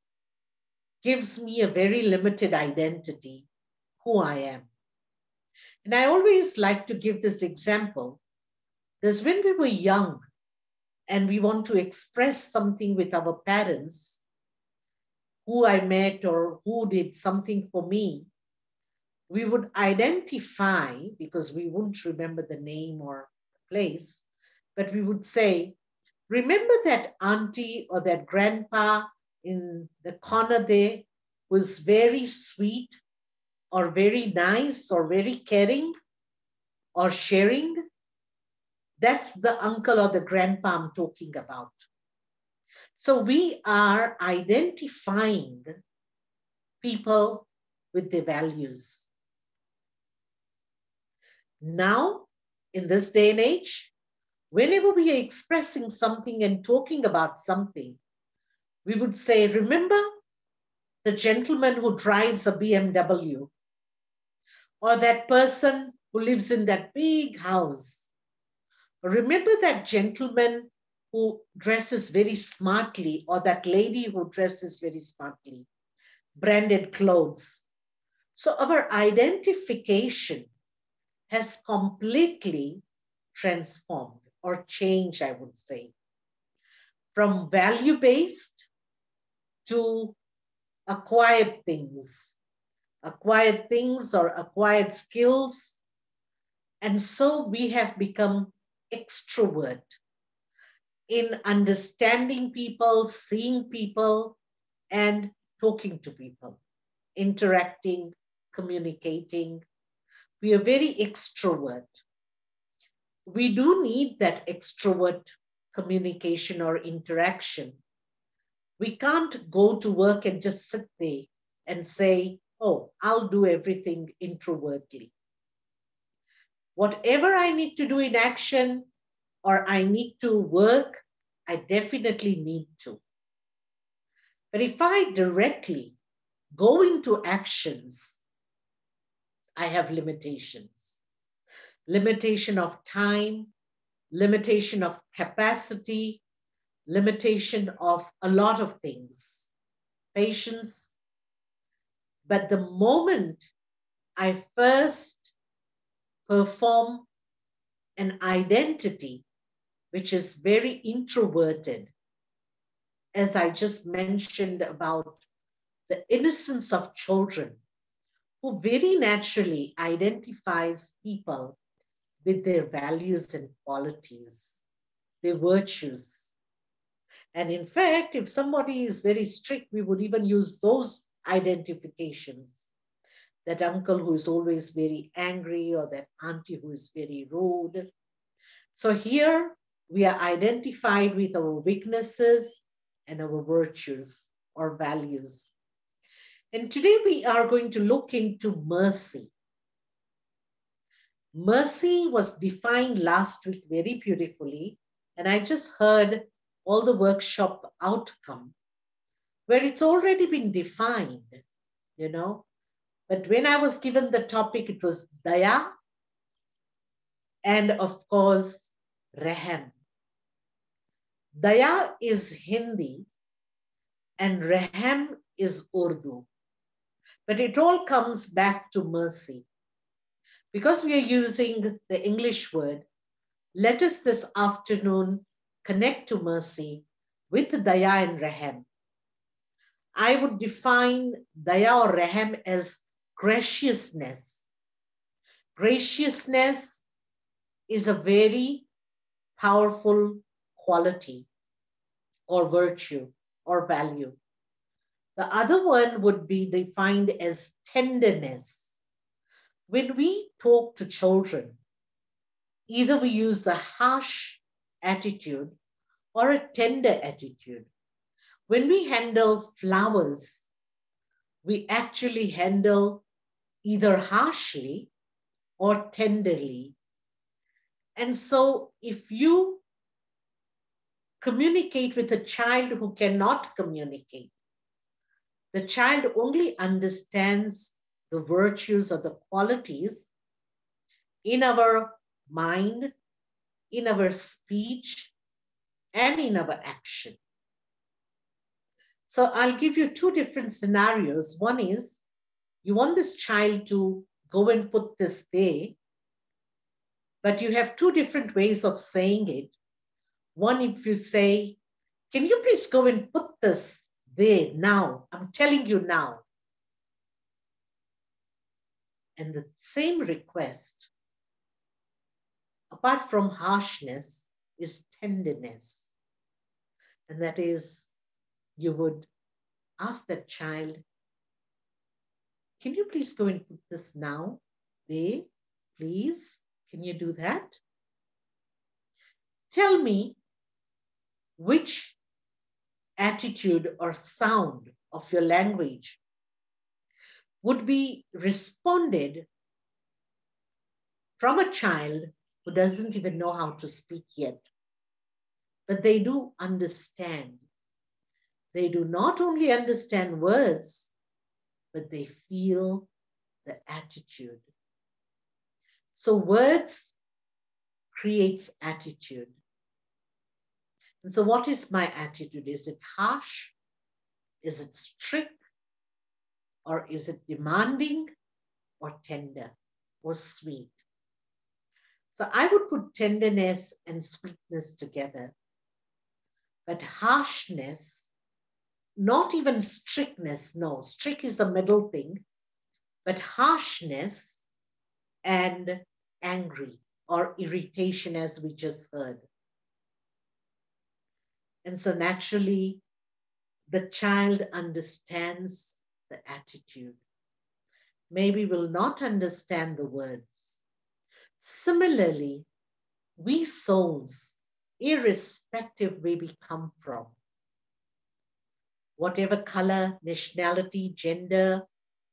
gives me a very limited identity, who I am. And I always like to give this example. There's when we were young and we want to express something with our parents, who I met or who did something for me, we would identify, because we wouldn't remember the name or place, but we would say, remember that auntie or that grandpa in the corner there was very sweet or very nice or very caring or sharing? That's the uncle or the grandpa I'm talking about. So we are identifying people with their values. Now, in this day and age, Whenever we are expressing something and talking about something, we would say, remember the gentleman who drives a BMW, or that person who lives in that big house. Remember that gentleman who dresses very smartly, or that lady who dresses very smartly, branded clothes. So our identification has completely transformed or changed, I would say, from value-based to acquired things or acquired skills. And so we have become extrovert in understanding people, seeing people, and talking to people, interacting, communicating. We are very extrovert. We do need that extrovert communication or interaction. We can't go to work and just sit there and say, oh, I'll do everything introvertly. Whatever I need to do in action or I need to work, I definitely need to. But if I directly go into actions, I have limitations. Limitation of time, limitation of capacity, limitation of a lot of things, patience. But the moment I first perform an identity which is very introverted, as I just mentioned about the innocence of children, who very naturally identifies people with their values and qualities, their virtues. And in fact, if somebody is very strict, we would even use those identifications. That uncle who is always very angry, or that auntie who is very rude. So here we are identified with our weaknesses and our virtues or values. And today we are going to look into mercy. Mercy was defined last week very beautifully, and I just heard all the workshop outcome where it's already been defined, you know. But when I was given the topic, it was Daya and of course, Rahm. Daya is Hindi and Rahm is Urdu. But it all comes back to mercy. Because we are using the English word, let us this afternoon connect to mercy with Daya and Rahm. I would define Daya or Rahm as graciousness. Graciousness is a very powerful quality or virtue or value. The other one would be defined as tenderness. When we talk to children, either we use the harsh attitude or a tender attitude. When we handle flowers, we actually handle either harshly or tenderly. And so if you communicate with a child who cannot communicate, the child only understands the virtues or the qualities in our mind, in our speech, and in our action. So I'll give you two different scenarios. One is you want this child to go and put this there, but you have two different ways of saying it. One, if you say, can you please go and put this there now? I'm telling you now. And the same request, apart from harshness, is tenderness. And that is, you would ask that child, can you please go and put this now? There, please, can you do that? Tell me which attitude or sound of your language would be responded from a child who doesn't even know how to speak yet. But they do understand. They do not only understand words, but they feel the attitude. So words creates attitude. And so what is my attitude? Is it harsh? Is it strict? Or is it demanding or tender or sweet? So I would put tenderness and sweetness together. But harshness, not even strictness, no, strict is the middle thing, but harshness and angry or irritation, as we just heard. And so naturally, the child understands the attitude. Maybe will not understand the words. Similarly, we souls, irrespective where we come from, whatever color, nationality, gender,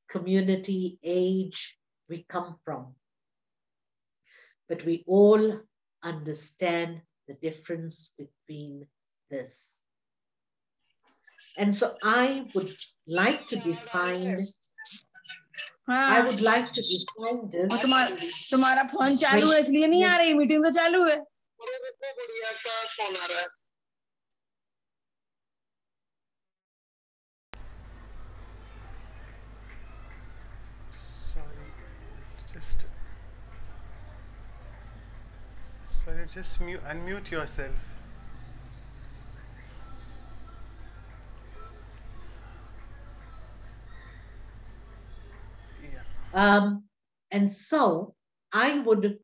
community, age we come from, but we all understand the difference between this. And so I would like to define this. तुम्हारा phone चालू है इसलिए नहीं आ रही, meeting तो चालू है. Sorry, just unmute yourself. And so I would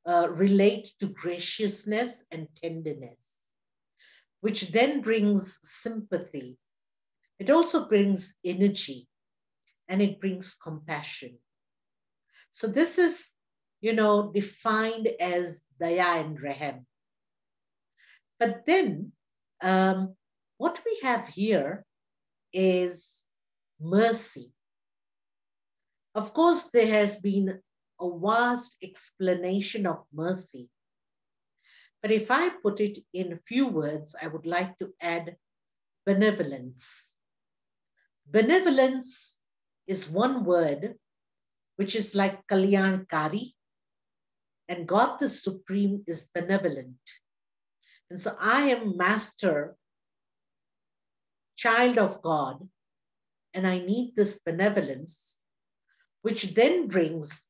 relate to graciousness and tenderness, which then brings sympathy. It also brings energy and it brings compassion. So this is, defined as daya and rahm. But then what we have here is mercy. Of course, there has been a vast explanation of mercy. But if I put it in a few words, I would like to add benevolence. Benevolence is one word which is like kalyankari, and God the Supreme is benevolent. And so I am master, child of God, and I need this benevolence, which then brings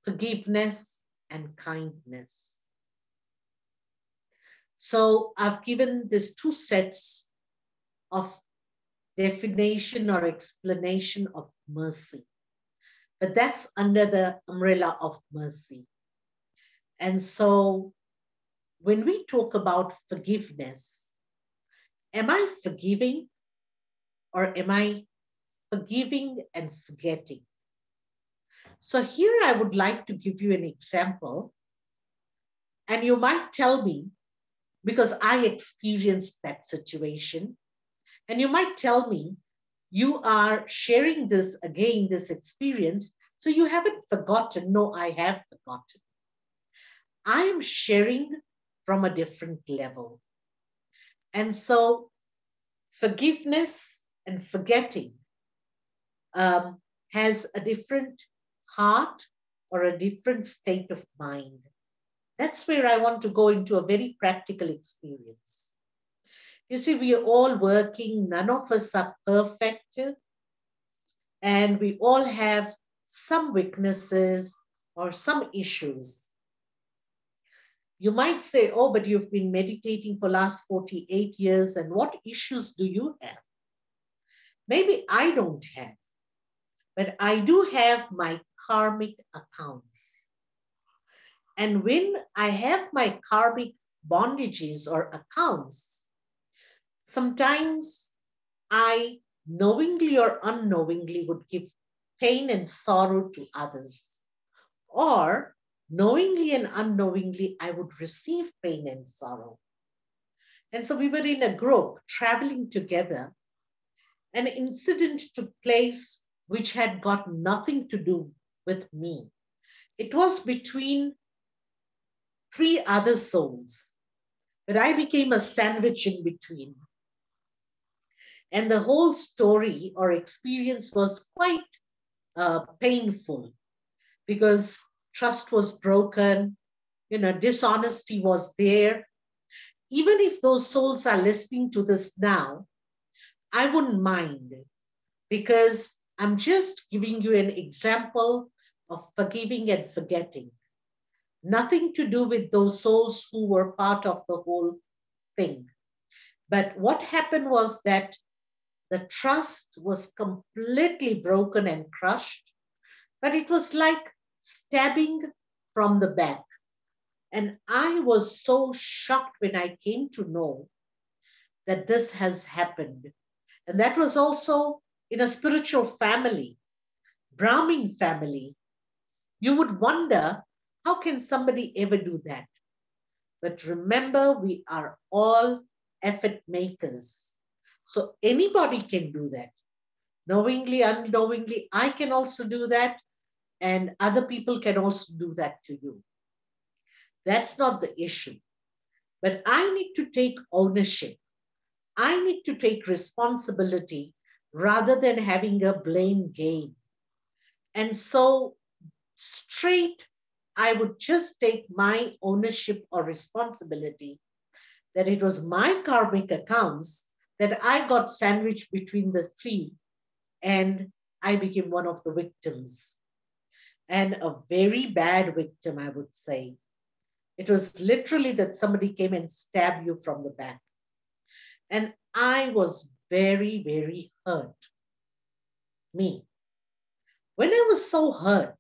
forgiveness and kindness. So I've given these two sets of definition or explanation of mercy, but that's under the umbrella of mercy. And so when we talk about forgiveness, am I forgiving or am I forgiving and forgetting? So here I would like to give you an example, and you might tell me, because I experienced that situation, and you might tell me, you are sharing this again, this experience, so you haven't forgotten. No, I have forgotten. I am sharing from a different level. And so forgiveness and forgetting has a different heart or a different state of mind. That's where I want to go into a very practical experience. You see, we are all working, none of us are perfect, and we all have some weaknesses or some issues. You might say, oh, but you've been meditating for the last 48 years, and what issues do you have? Maybe I don't have, but I do have my karmic accounts. And when I have my karmic bondages or accounts, sometimes I knowingly or unknowingly would give pain and sorrow to others, or knowingly and unknowingly I would receive pain and sorrow. And so we were in a group traveling together. An incident took place which had got nothing to do with me. It was between 3 other souls, but I became a sandwich in between. And the whole story or experience was quite painful because trust was broken, dishonesty was there. Even if those souls are listening to this now, I wouldn't mind, because I'm just giving you an example of forgiving and forgetting. Nothing to do with those souls who were part of the whole thing. But what happened was that the trust was completely broken and crushed, but it was like stabbing from the back. And I was so shocked when I came to know that this has happened. And that was also in a spiritual family, Brahmin family. You would wonder, how can somebody ever do that? But remember, we are all effort makers. So anybody can do that. Knowingly, unknowingly, I can also do that. And other people can also do that to you. That's not the issue. But I need to take ownership. I need to take responsibility rather than having a blame game. And so straight, I would just take my ownership or responsibility that it was my karmic accounts that I got sandwiched between the 3 and I became one of the victims. And a very bad victim, I would say. It was literally that somebody came and stabbed you from the back. And I was very, very hurt. Me. When I was so hurt,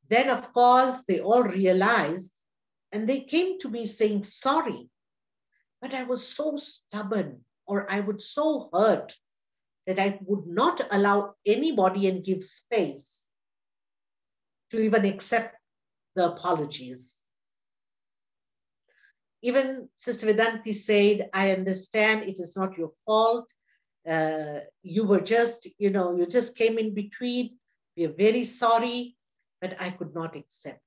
then of course they all realized and they came to me saying sorry. But I was so stubborn, or I was so hurt that I would not allow anybody and give space to even accept the apologies. Even Sister Vedanti said, I understand it is not your fault. You were just, you just came in between. We are very sorry, but I could not accept.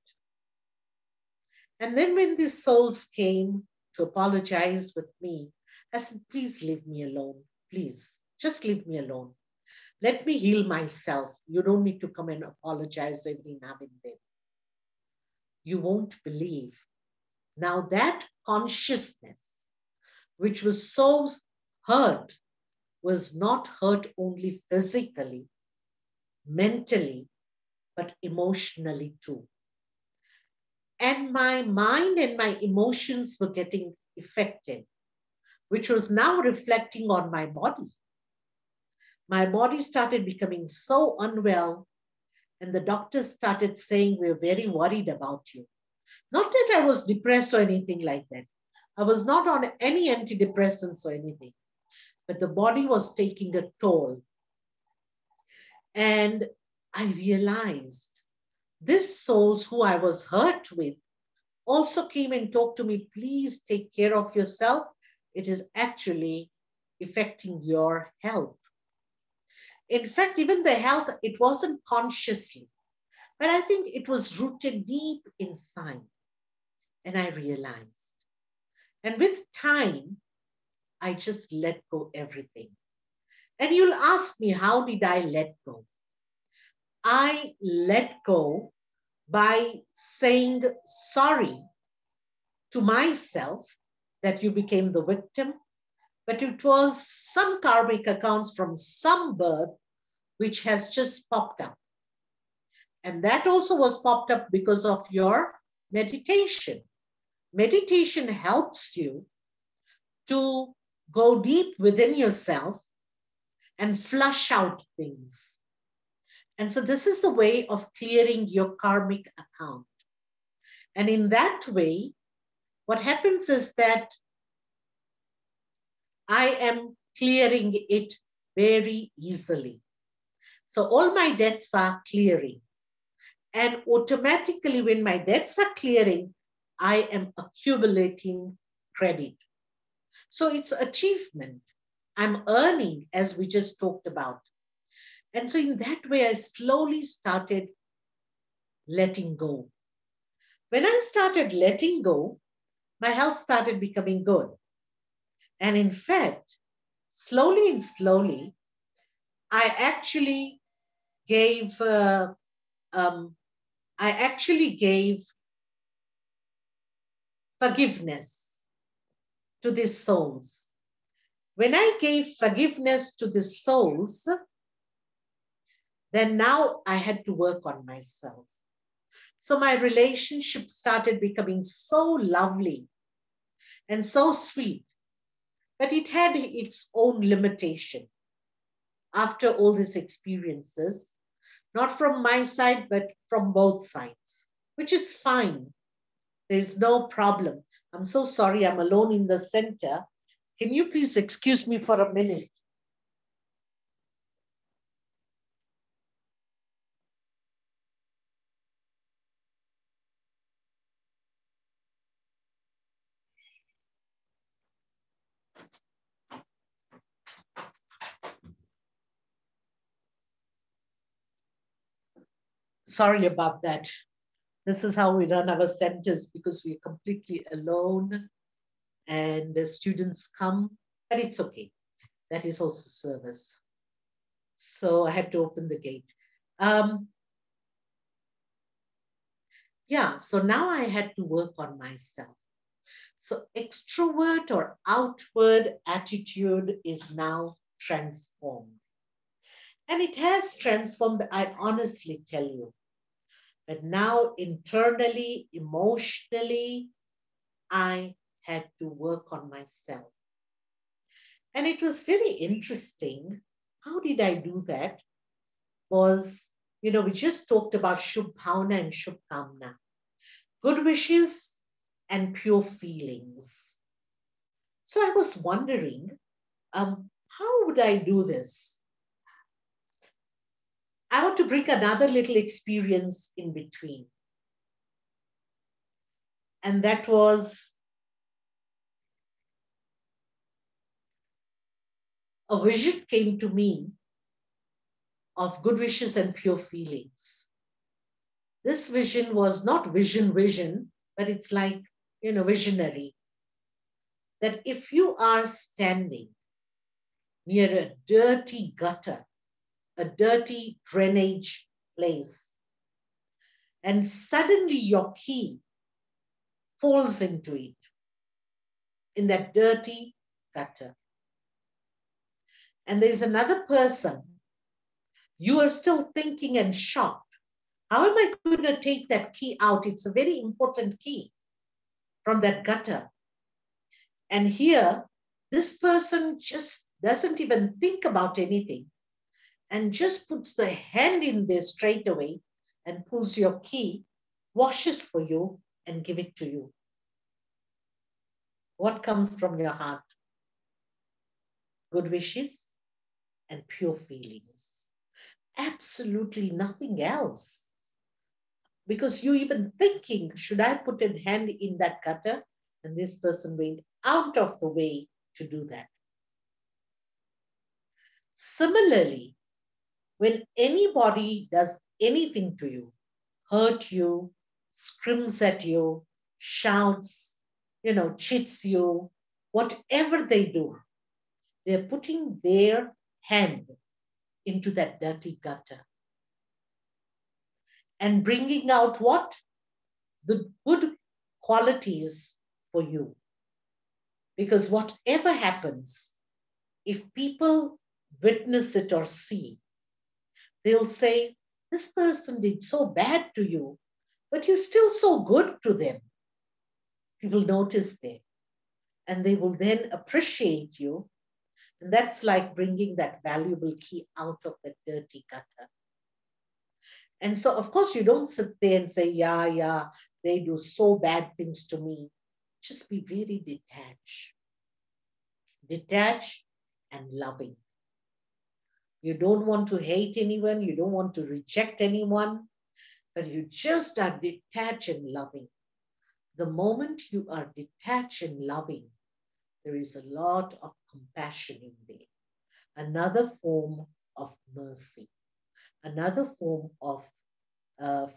And then when these souls came to apologize with me, I said, please leave me alone. Please, just leave me alone. Let me heal myself. You don't need to come and apologize every now and then. You won't believe. Now that consciousness, which was so hurt, was not hurt only physically, mentally, but emotionally too. And my mind and my emotions were getting affected, which was now reflecting on my body. My body started becoming so unwell, and the doctors started saying, we're very worried about you. Not that I was depressed or anything like that. I was not on any antidepressants or anything, but the body was taking a toll. And I realized these souls who I was hurt with also came and talked to me, please take care of yourself. It is actually affecting your health. In fact, even the health, it wasn't consciously, but I think it was rooted deep inside. And I realized. And with time, I just let go everything. And you'll ask me, how did I let go? I let go by saying sorry to myself that you became the victim, but it was some karmic accounts from some birth which has just popped up. And that also was popped up because of your meditation. Meditation helps you to go deep within yourself and flush out things. And so this is the way of clearing your karmic account. And in that way, what happens is that I am clearing it very easily. So all my debts are clearing. And automatically when my debts are clearing, I am accumulating credit. So it's achievement. I'm earning, as we just talked about. And so in that way, I slowly started letting go. When I started letting go, my health started becoming good. And in fact, slowly and slowly, I actually gave forgiveness to these souls. When I gave forgiveness to the souls, then now I had to work on myself. So my relationship started becoming so lovely and so sweet, but it had its own limitation after all these experiences, not from my side, but from both sides, which is fine. There's no problem. I'm so sorry, I'm alone in the center. Can you please excuse me for a minute? Sorry about that. This is how we run our centers because we're completely alone and the students come, but it's okay. That is also service. So I had to open the gate. Yeah, so now I had to work on myself. So extrovert or outward attitude is now transformed. And it has transformed, I honestly tell you. But now internally, emotionally, I had to work on myself. And it was very interesting. How did I do that? Was, we just talked about Shubhavna and Shubkamna. Good wishes and pure feelings. So I was wondering, how would I do this? I want to bring another little experience in between. And that was a vision came to me of good wishes and pure feelings. This vision was not vision, but it's like, visionary. That if you are standing near a dirty gutter, a dirty drainage place, and suddenly your key falls into it, in that dirty gutter, and there's another person, you are still thinking and shocked. How am I going to take that key out? It's a very important key from that gutter. And here, this person just doesn't even think about anything and just puts the hand in there straight away and pulls your key, washes for you, and give it to you. What comes from your heart? Good wishes and pure feelings. Absolutely nothing else. Because you're even thinking, should I put a hand in that gutter? And this person went out of the way to do that. Similarly, when anybody does anything to you, hurt you, screams at you, shouts, cheats you, whatever they do, they're putting their hand into that dirty gutter and bringing out what? The good qualities for you. Because whatever happens, if people witness it or see, they'll say, this person did so bad to you, but you're still so good to them. People notice that, and they will then appreciate you. And that's like bringing that valuable key out of that dirty gutter. And so, of course, you don't sit there and say, yeah, they do so bad things to me. Just be very detached. Detached and loving. You don't want to hate anyone. You don't want to reject anyone. But you just are detached and loving. The moment you are detached and loving, there is a lot of compassion in there. Another form of mercy. Another form of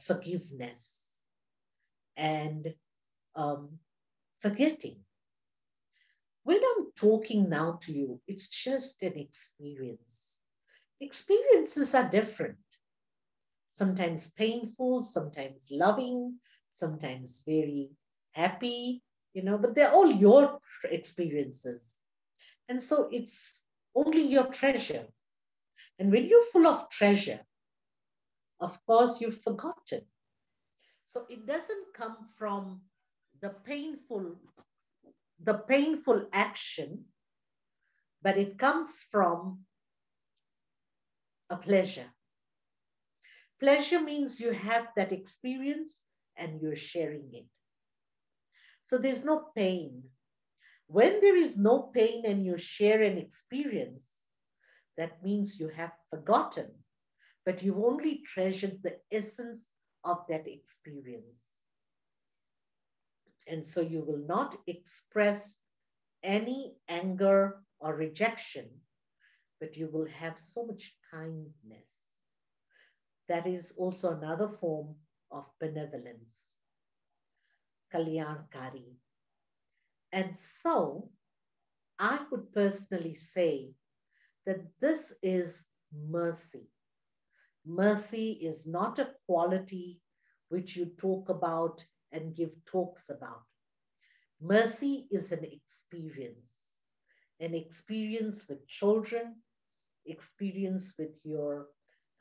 forgiveness. and forgetting. When I'm talking now to you, it's just an experience. Experiences are different. Sometimes painful, sometimes loving, sometimes very happy, but they're all your experiences. And so it's only your treasure. And when you're full of treasure, of course, you've forgotten. So it doesn't come from the painful action, but it comes from a pleasure. Pleasure means you have that experience and you're sharing it. So there's no pain. When there is no pain and you share an experience, that means you have forgotten, but you've only treasured the essence of that experience. And so you will not express any anger or rejection, but you will have so much kindness. That is also another form of benevolence, kalyankari. And so I would personally say that this is mercy. Mercy is not a quality which you talk about and give talks about. Mercy is an experience with children, experience with your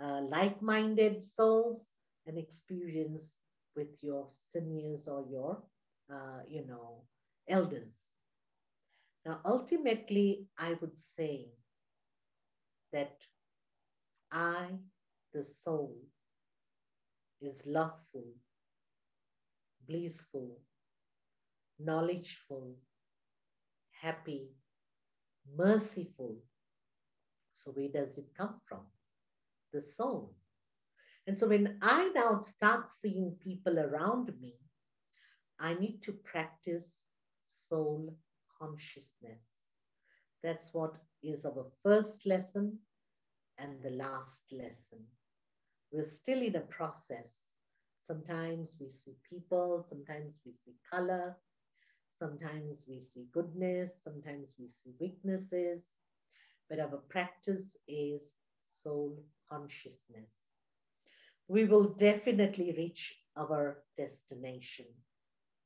like-minded souls, an experience with your seniors or your, elders. Now, ultimately, I would say that I, the soul, is loveful, blissful, knowledgeful, happy, merciful. So where does it come from? The soul. And so when I now start seeing people around me, I need to practice soul consciousness. That's what is our first lesson and the last lesson. We're still in a process. Sometimes we see people, sometimes we see color, sometimes we see goodness, sometimes we see weaknesses, but our practice is soul consciousness. We will definitely reach our destination.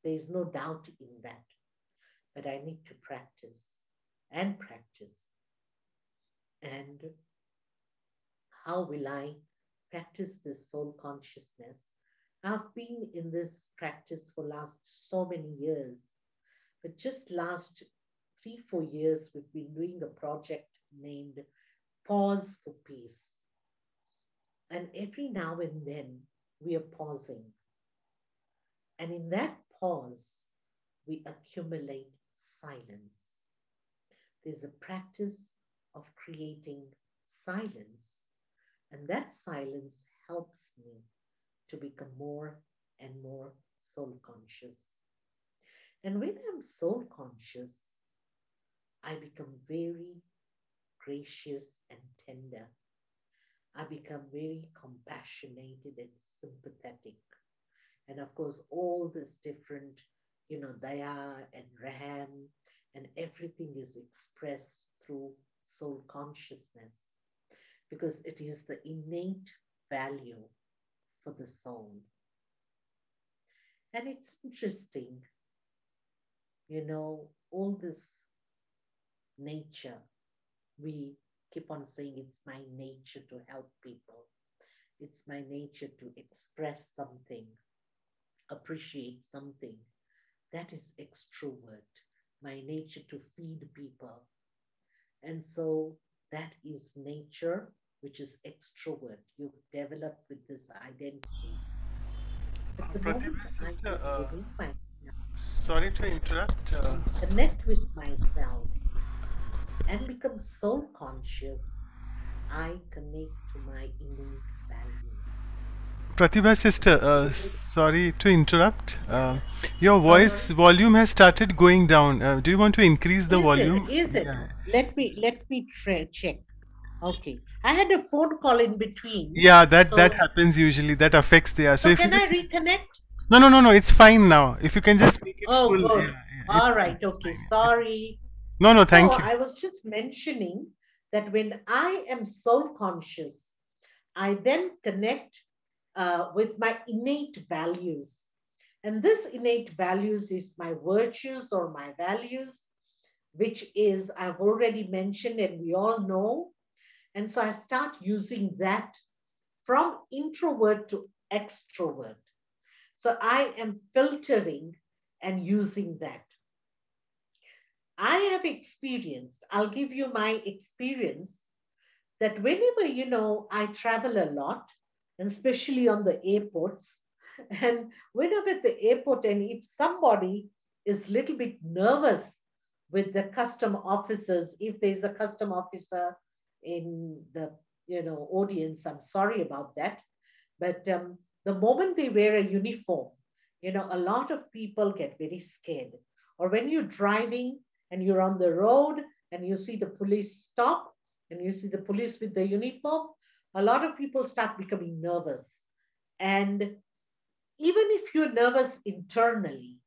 There is no doubt in that, but I need to practice and practice. And how will I practice this soul consciousness? I've been in this practice for last so many years, but just last 3-4 years, we've been doing a project named Pause for Peace. And every now and then we are pausing. And in that pause, we accumulate silence. There's a practice of creating silence, and that silence helps me to become more and more soul conscious. And when I'm soul conscious, I become very gracious and tender. I become very compassionate and sympathetic. And of course, all this different, daya and raham and everything is expressed through soul consciousness because it is the innate value for the soul. And it's interesting, all this nature, we keep on saying it's my nature to help people. It's my nature to express something, appreciate something. That is extrovert. My nature to feed people. And so that is nature, which is extrovert. You've developed with this identity. But the moment I get within myself, sorry to interrupt. connect with myself and become soul conscious, I connect to my innate values. Pratibha sister, sorry to interrupt. Your voice volume has started going down. Do you want to increase the volume? Is it? Yeah. Let me check. Okay. I had a phone call in between. Yeah, that happens usually. That affects the. So can I reconnect? No. It's fine now. If you can just speak it Oh, full. good. Yeah. It's All fine. right. It's Okay. fine. Sorry. No, So thank you. I was just mentioning that when I am soul conscious, I then connect with my innate values. And this innate values is my virtues or my values, which is, I've already mentioned and we all know. And so I start using that from introvert to extrovert. So I am filtering and using that. I have experienced, I'll give you my experience that whenever, I travel a lot, and especially on the airports, and when I'm at the airport, and if somebody is a little bit nervous with the custom officers, if there's a custom officer in the audience, I'm sorry about that. But the moment they wear a uniform, a lot of people get very scared. Or when you're driving and you're on the road and you see the police stop and you see the police with the uniform, a lot of people start becoming nervous. And even if you're nervous internally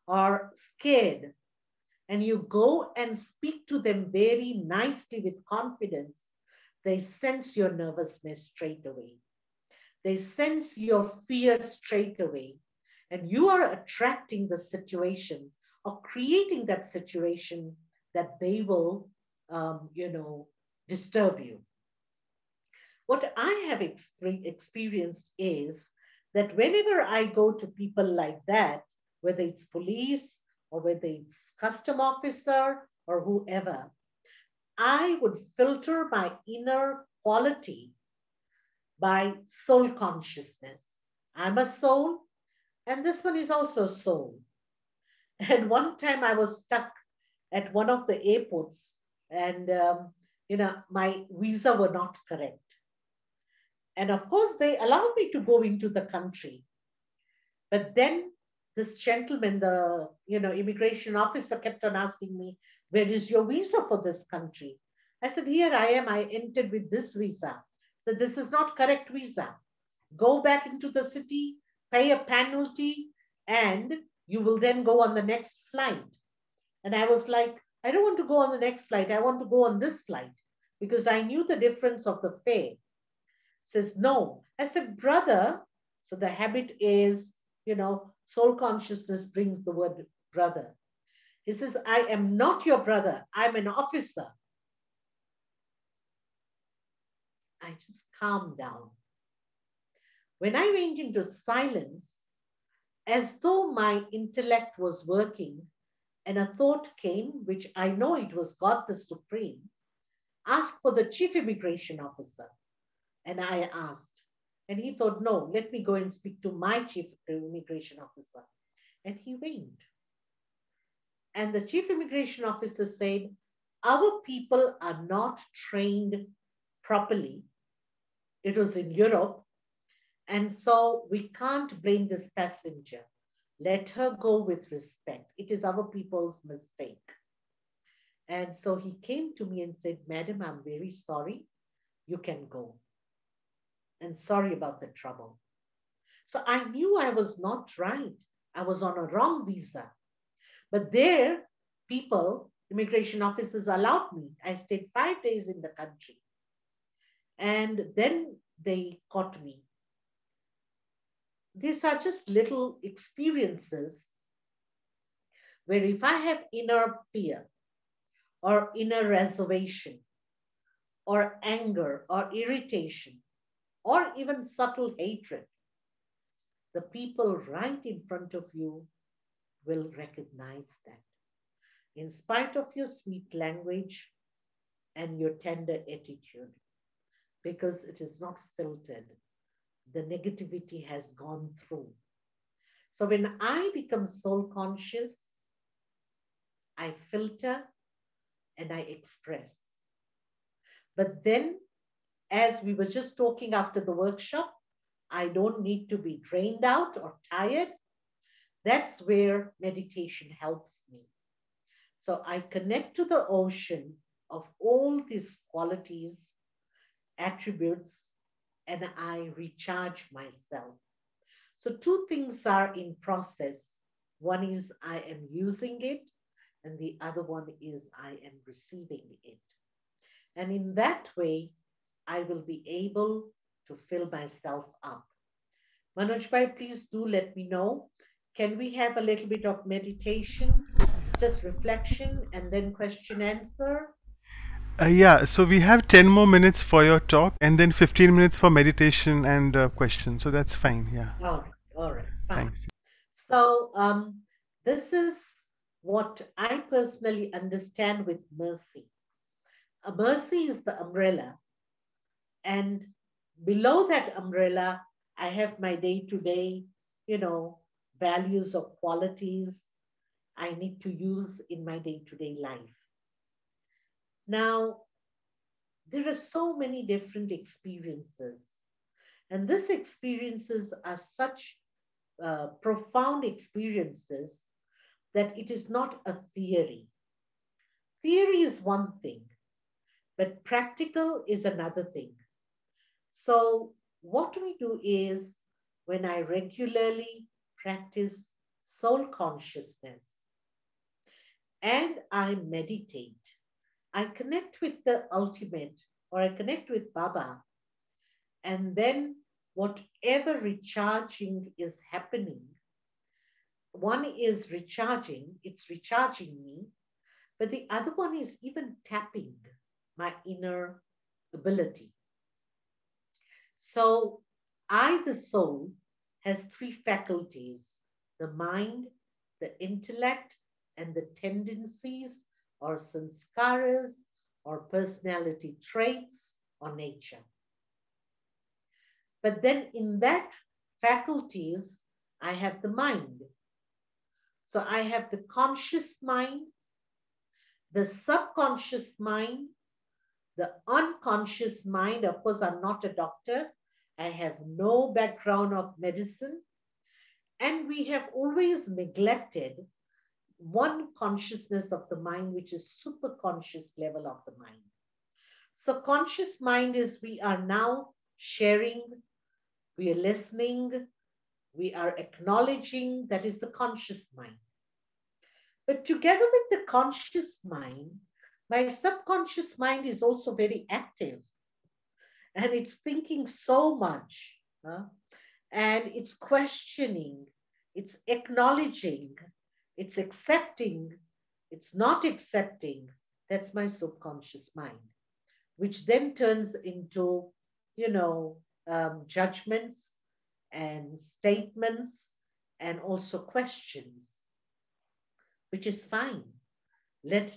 or scared, and you go and speak to them very nicely with confidence, they sense your nervousness straight away. They sense your fear straight away. And you are attracting the situation or creating that situation that they will, disturb you. What I have experienced is that whenever I go to people like that, whether it's police or whether it's custom officer or whoever, I would filter my inner quality by soul consciousness. I'm a soul, and this one is also soul. And one time I was stuck at one of the airports, and my visa were not correct. And of course, they allowed me to go into the country. But then this gentleman, the immigration officer, kept on asking me, "Where is your visa for this country?" I said, "Here I am. I entered with this visa." So this is not correct visa. Go back into the city, pay a penalty, and you will then go on the next flight. And I was like, "I don't want to go on the next flight. I want to go on this flight," because I knew the difference of the fare. Says, "No." I said, "Brother," so the habit is, soul consciousness brings the word brother. He says, "I am not your brother. I'm an officer." I just calmed down. When I went into silence, as though my intellect was working, and a thought came, which I know it was God the Supreme, ask for the chief immigration officer. And I asked, and he thought, no, let me go and speak to my chief immigration officer. And he went. And the chief immigration officer said, "Our people are not trained properly." It was in Europe. And so we can't blame this passenger. Let her go with respect. It is our people's mistake. And so he came to me and said, "Madam, I'm very sorry. You can go. And sorry about the trouble." So I knew I was not right. I was on a wrong visa. But there, immigration officers allowed me. I stayed 5 days in the country. And then they caught me. These are just little experiences where if I have inner fear or inner reservation or anger or irritation or even subtle hatred, the people right in front of you will recognize that. In spite of your sweet language and your tender attitude, because it is not filtered, the negativity has gone through. So when I become soul conscious, I filter and I express. But then, as we were just talking after the workshop, I don't need to be drained out or tired. That's where meditation helps me. So I connect to the ocean of all these qualities, attributes, and I recharge myself. So two things are in process. One is I am using it, and the other one is I am receiving it. And in that way, I will be able to fill myself up. Manoj bhai, please do let me know. Can we have a little bit of meditation, just reflection, and then question answer? Yeah, so we have 10 more minutes for your talk and then 15 minutes for meditation and questions. So that's fine. Yeah. All right, fine. Thanks. So this is what I personally understand with mercy. A mercy is the umbrella, and below that umbrella, I have my day-to-day, values or qualities I need to use in my day-to-day life. Now, there are so many different experiences, and these experiences are such profound experiences that it is not a theory. Theory is one thing, but practical is another thing. So, what we do is when I regularly practice soul consciousness and I meditate, I connect with the ultimate, or I connect with Baba, and then whatever recharging is happening, one is recharging, it's recharging me, but the other one is even tapping my inner ability. So I, the soul, has three faculties: the mind, the intellect, and the tendencies or sanskaras or personality traits or nature. But then in that faculties, I have the mind. So I have the conscious mind, the subconscious mind, the unconscious mind. Of course, I'm not a doctor. I have no background of medicine. And we have always neglected one consciousness of the mind, which is super conscious level of the mind. So conscious mind is we are now sharing, we are listening, we are acknowledging. That is the conscious mind. But together with the conscious mind, my subconscious mind is also very active, and it's thinking so much, and it's questioning, it's acknowledging, it's accepting, it's not accepting. That's my subconscious mind, which then turns into, judgments and statements and also questions, which is fine. Let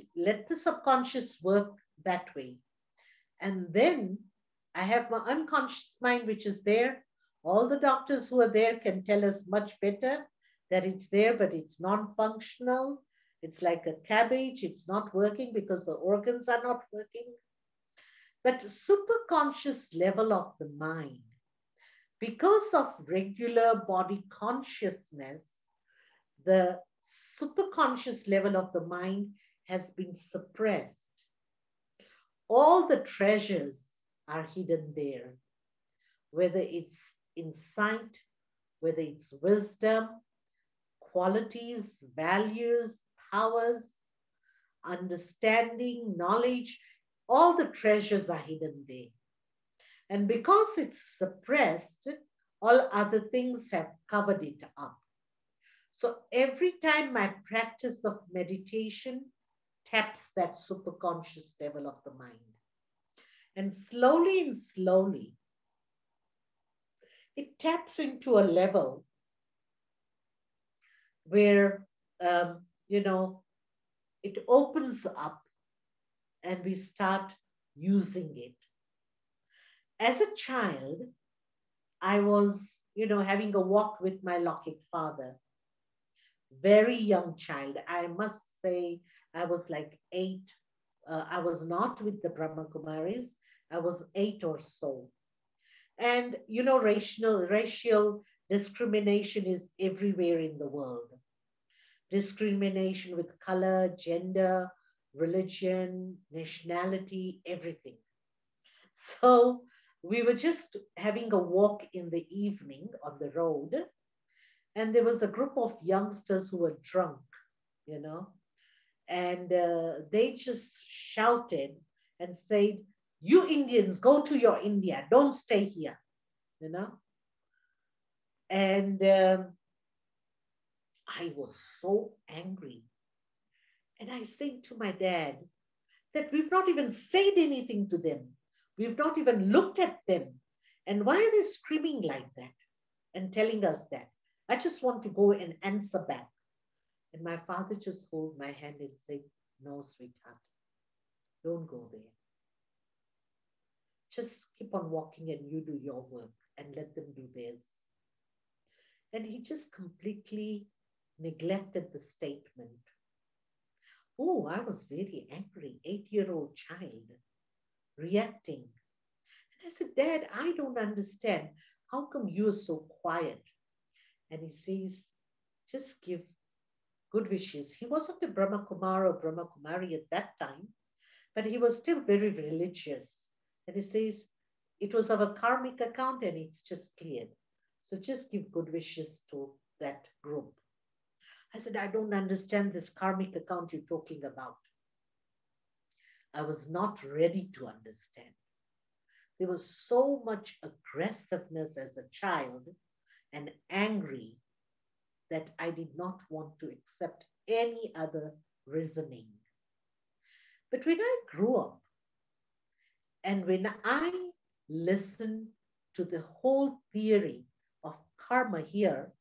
the subconscious work that way. And then I have my unconscious mind, which is there. All the doctors who are there can tell us much better that it's there, but it's non-functional. It's like a cabbage. It's not working because the organs are not working. But superconscious level of the mind, because of regular body consciousness, the superconscious level of the mind has been suppressed. All the treasures are hidden there, whether it's insight, whether it's wisdom, qualities, values, powers, understanding, knowledge, all the treasures are hidden there. And because it's suppressed, all other things have covered it up. So every time my practice of meditation taps that superconscious level of the mind. And slowly, it taps into a level where, it opens up and we start using it. As a child, I was, having a walk with my Lockheed father. Very young child. I must say I was like 8. I was not with the Brahma Kumaris. I was 8 or so. And, racial discrimination is everywhere in the world. Discrimination with color, gender, religion, nationality, everything. So we were just having a walk in the evening on the road, And there was a group of youngsters who were drunk, you know, and they just shouted and said, "You Indians, go to your India, don't stay here," you know. And I was so angry. And I said to my dad that we've not even said anything to them. We've not even looked at them. And why are they screaming like that and telling us that? I just want to go and answer back. And my father just held my hand and said, "No, sweetheart, don't go there. Just keep on walking and you do your work and let them do theirs." And he just completely neglected the statement. Oh, I was very angry, 8-year-old child reacting. And I said, "Dad, I don't understand. How come you're so quiet?" And he says, "Just give good wishes." He wasn't a Brahma Kumar or Brahma Kumari at that time, but he was still very religious. And he says, "It was our karmic account and it's just cleared. So just give good wishes to that group." I said, "I don't understand this karmic account you're talking about." I was not ready to understand. There was so much aggressiveness as a child and angry that I did not want to accept any other reasoning. But when I grew up and when I listened to the whole theory of karma here,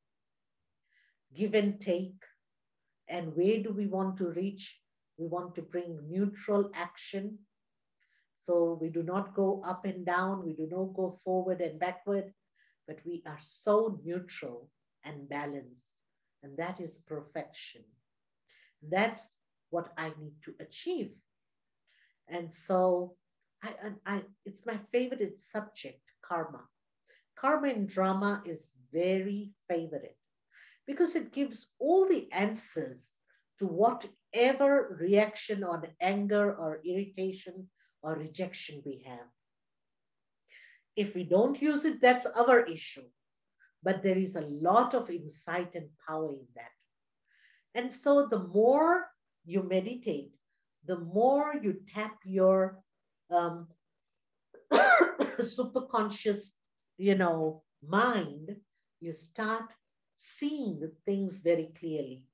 give and take, and where do we want to reach? We want to bring neutral action. So we do not go up and down, we do not go forward and backward, but we are so neutral and balanced. And that is perfection. That's what I need to achieve. And so it's my favorite subject, karma. Karma in drama is very favorite because it gives all the answers to whatever reaction on anger or irritation or rejection we have. If we don't use it, that's our issue. But there is a lot of insight and power in that. And so the more you meditate, the more you tap your superconscious, mind, you start seeing things very clearly.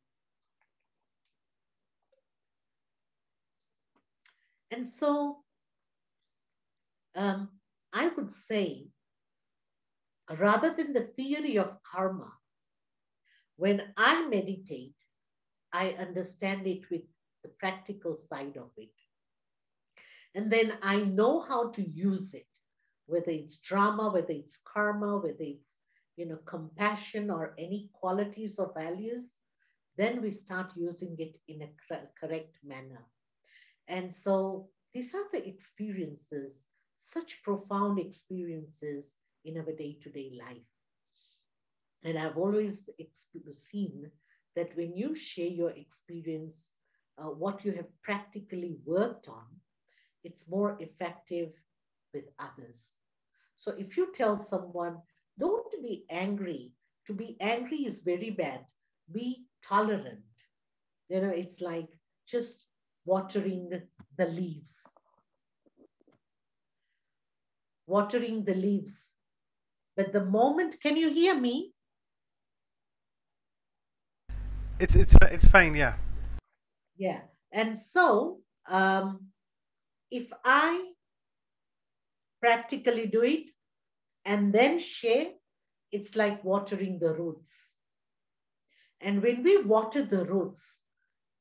And so I would say, rather than the theory of karma, when I meditate, I understand it with the practical side of it. And then I know how to use it, whether it's drama, whether it's karma, whether it's, compassion or any qualities or values, then we start using it in a correct manner. And so these are the experiences, such profound experiences in our day-to-day life. And I've always seen that when you share your experience, what you have practically worked on, it's more effective with others. So if you tell someone, don't be angry. To be angry is very bad. Be tolerant. It's like just watering the leaves. Watering the leaves. But the moment, can you hear me? It's fine, yeah. Yeah. And so if I practically do it and then share, it's like watering the roots. And when we water the roots,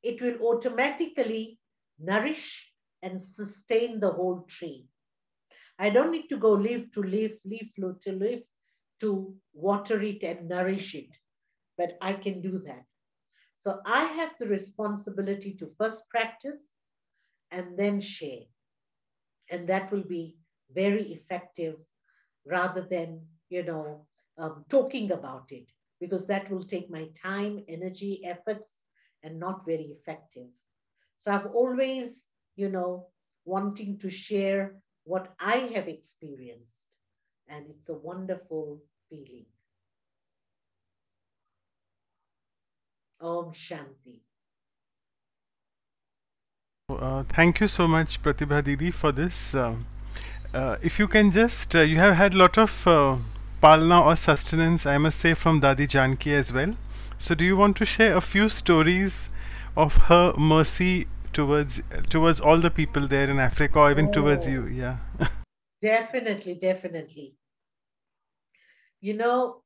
it will automatically nourish and sustain the whole tree. I don't need to go leaf to leaf, leaf to leaf to water it and nourish it, but I can do that. So I have the responsibility to first practice and then share. And that will be very effective rather than, talking about it, because that will take my time, energy, efforts, and not very effective. So I've always, wanting to share what I have experienced. And it's a wonderful feeling. Om Shanti. Thank you so much, Pratibha Didi, for this. If you can just, you have had a lot of palna or sustenance, I must say, from Dadi Janki as well. So, do you want to share a few stories of her mercy towards all the people there in Africa, or even towards you? Oh, Yeah. definitely, definitely. You know,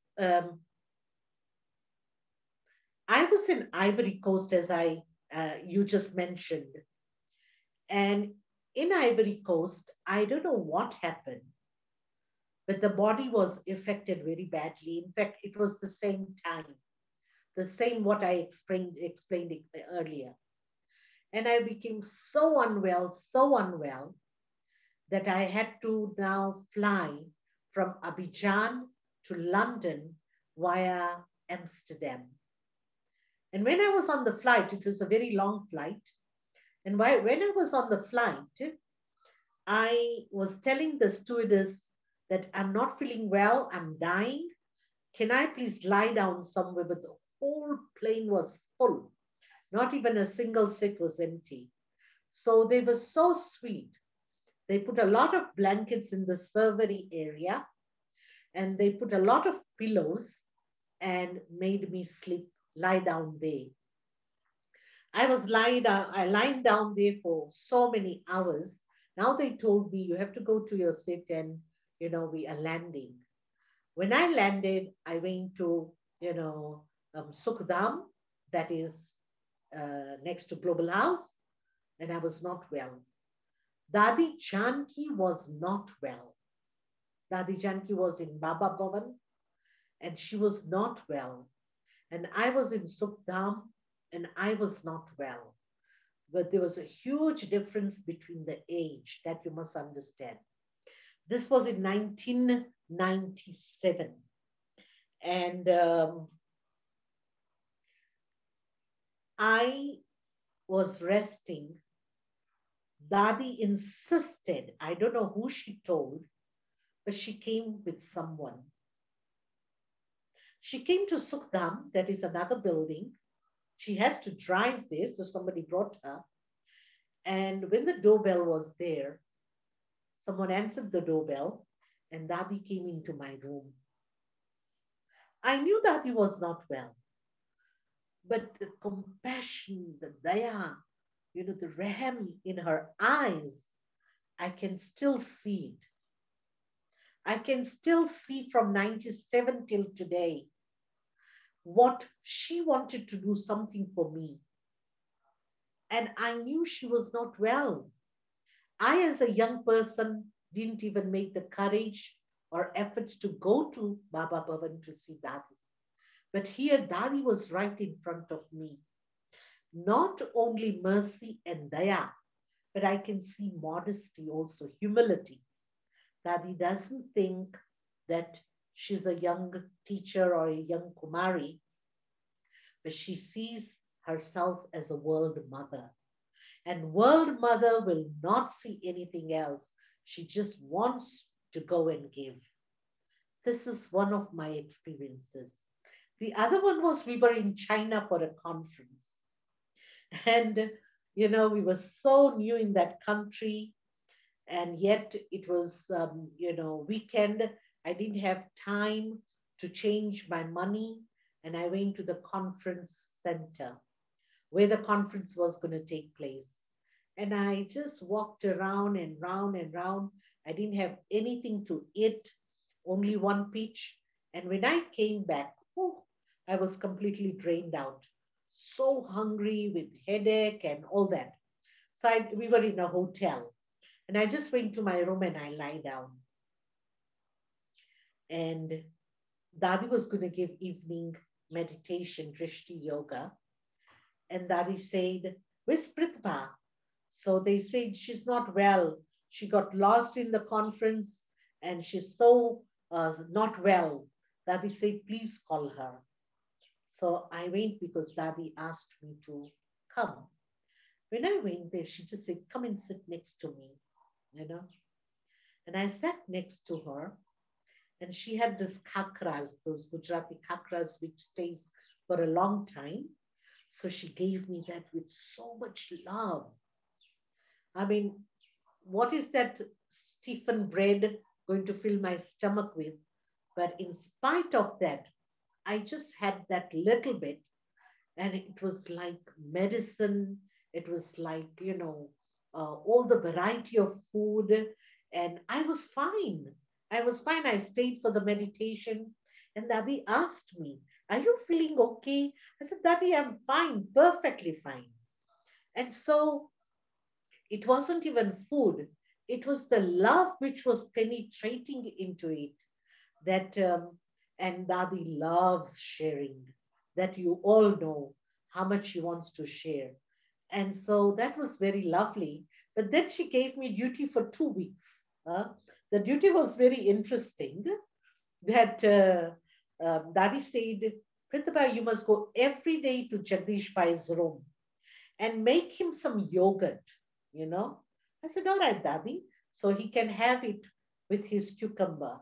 I was in Ivory Coast, as you just mentioned, and in Ivory Coast, I don't know what happened, but the body was affected very badly. In fact, it was the same time, the same what I explained it earlier, and I became so unwell that I had to now fly from Abidjan to London via Amsterdam. And when I was on the flight, it was a very long flight. And when I was on the flight, I was telling the stewardess that I'm not feeling well, I'm dying. Can I please lie down somewhere? But the whole plane was full. Not even a single seat was empty. So they were so sweet. They put a lot of blankets in the servery area and they put a lot of pillows and made me lie down there. I was lying down there for so many hours. Now they told me you have to go to your seat and, we are landing. When I landed, I went to, Sukhdam, that is next to Global House, and I was not well. Dadi Janki was not well. Dadi Janki was in Baba Bhavan and she was not well. And I was in Sukhdam and I was not well. But there was a huge difference between the age that you must understand. This was in 1997. And I was resting. Dadi insisted, I don't know who she told, but she came with someone. She came to Sukhdam, that is another building. She has to drive there, so somebody brought her. And when the doorbell was there, someone answered the doorbell, and Dadi came into my room. I knew Dadi was not well, but the compassion, the daya, the raham in her eyes, I can still see it. I can still see from 97 till today what she wanted to do something for me. And I knew she was not well. I, as a young person, didn't even make the courage or efforts to go to Baba Bhavan to see Dadi. But here, Dadi was right in front of me. Not only mercy and daya, but I can see modesty also, humility. Dadi doesn't think that she's a young teacher or a young Kumari, but she sees herself as a world mother. And world mother will not see anything else. She just wants to go and give. This is one of my experiences. The other one was we were in China for a conference. And, we were so new in that country. And yet it was, weekend. I didn't have time to change my money. And I went to the conference center where the conference was going to take place. And I just walked around and round and round. I didn't have anything to eat, only one peach. And when I came back, I was completely drained out, so hungry with headache and all that. So we were in a hotel. And I just went to my room and I lie down. And Dadi was going to give evening meditation, Drishti Yoga. And Dadi said, where's Pritha? So they said she's not well. She got lost in the conference and she's so not well. Dadi said, please call her. So I went because Dadi asked me to come. When I went there, she just said, come and sit next to me, And I sat next to her and she had this kakras, those Gujarati kakras, which stays for a long time. So she gave me that with so much love. I mean, what is that stiffened bread going to fill my stomach with? But in spite of that, I just had that little bit, and it was like medicine. It was like, all the variety of food, and I was fine. I was fine. I stayed for the meditation, and Dadi asked me, "Are you feeling okay?" I said, "Dadi, I'm fine, perfectly fine." And so it wasn't even food, it was the love which was penetrating into it that and Dadi loves sharing, that you all know how much she wants to share. And so that was very lovely. But then she gave me duty for 2 weeks. The duty was very interesting that Dadi said, "Pritibha, you must go every day to Jagdish Bhai's room and make him some yogurt, you know." I said, "All right, Dadi." So he can have it with his cucumber.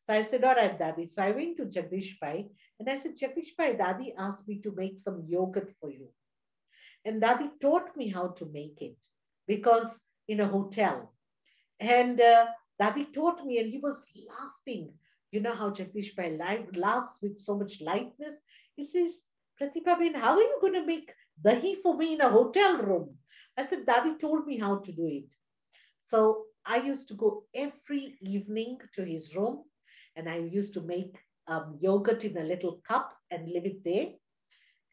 So I said, "All right, Dadi." So I went to Jagdish Bhai and I said, "Jagdish Bhai, Dadi asked me to make some yogurt for you." And Dadi taught me how to make it because in a hotel. And Dadi taught me, and he was laughing. You know how Jagdish Bhai laughs with so much lightness. He says, "Pratibha Ben, how are you going to make dahi for me in a hotel room?" I said, "Dadi told me how to do it." So I used to go every evening to his room, and I used to make yogurt in a little cup and leave it there.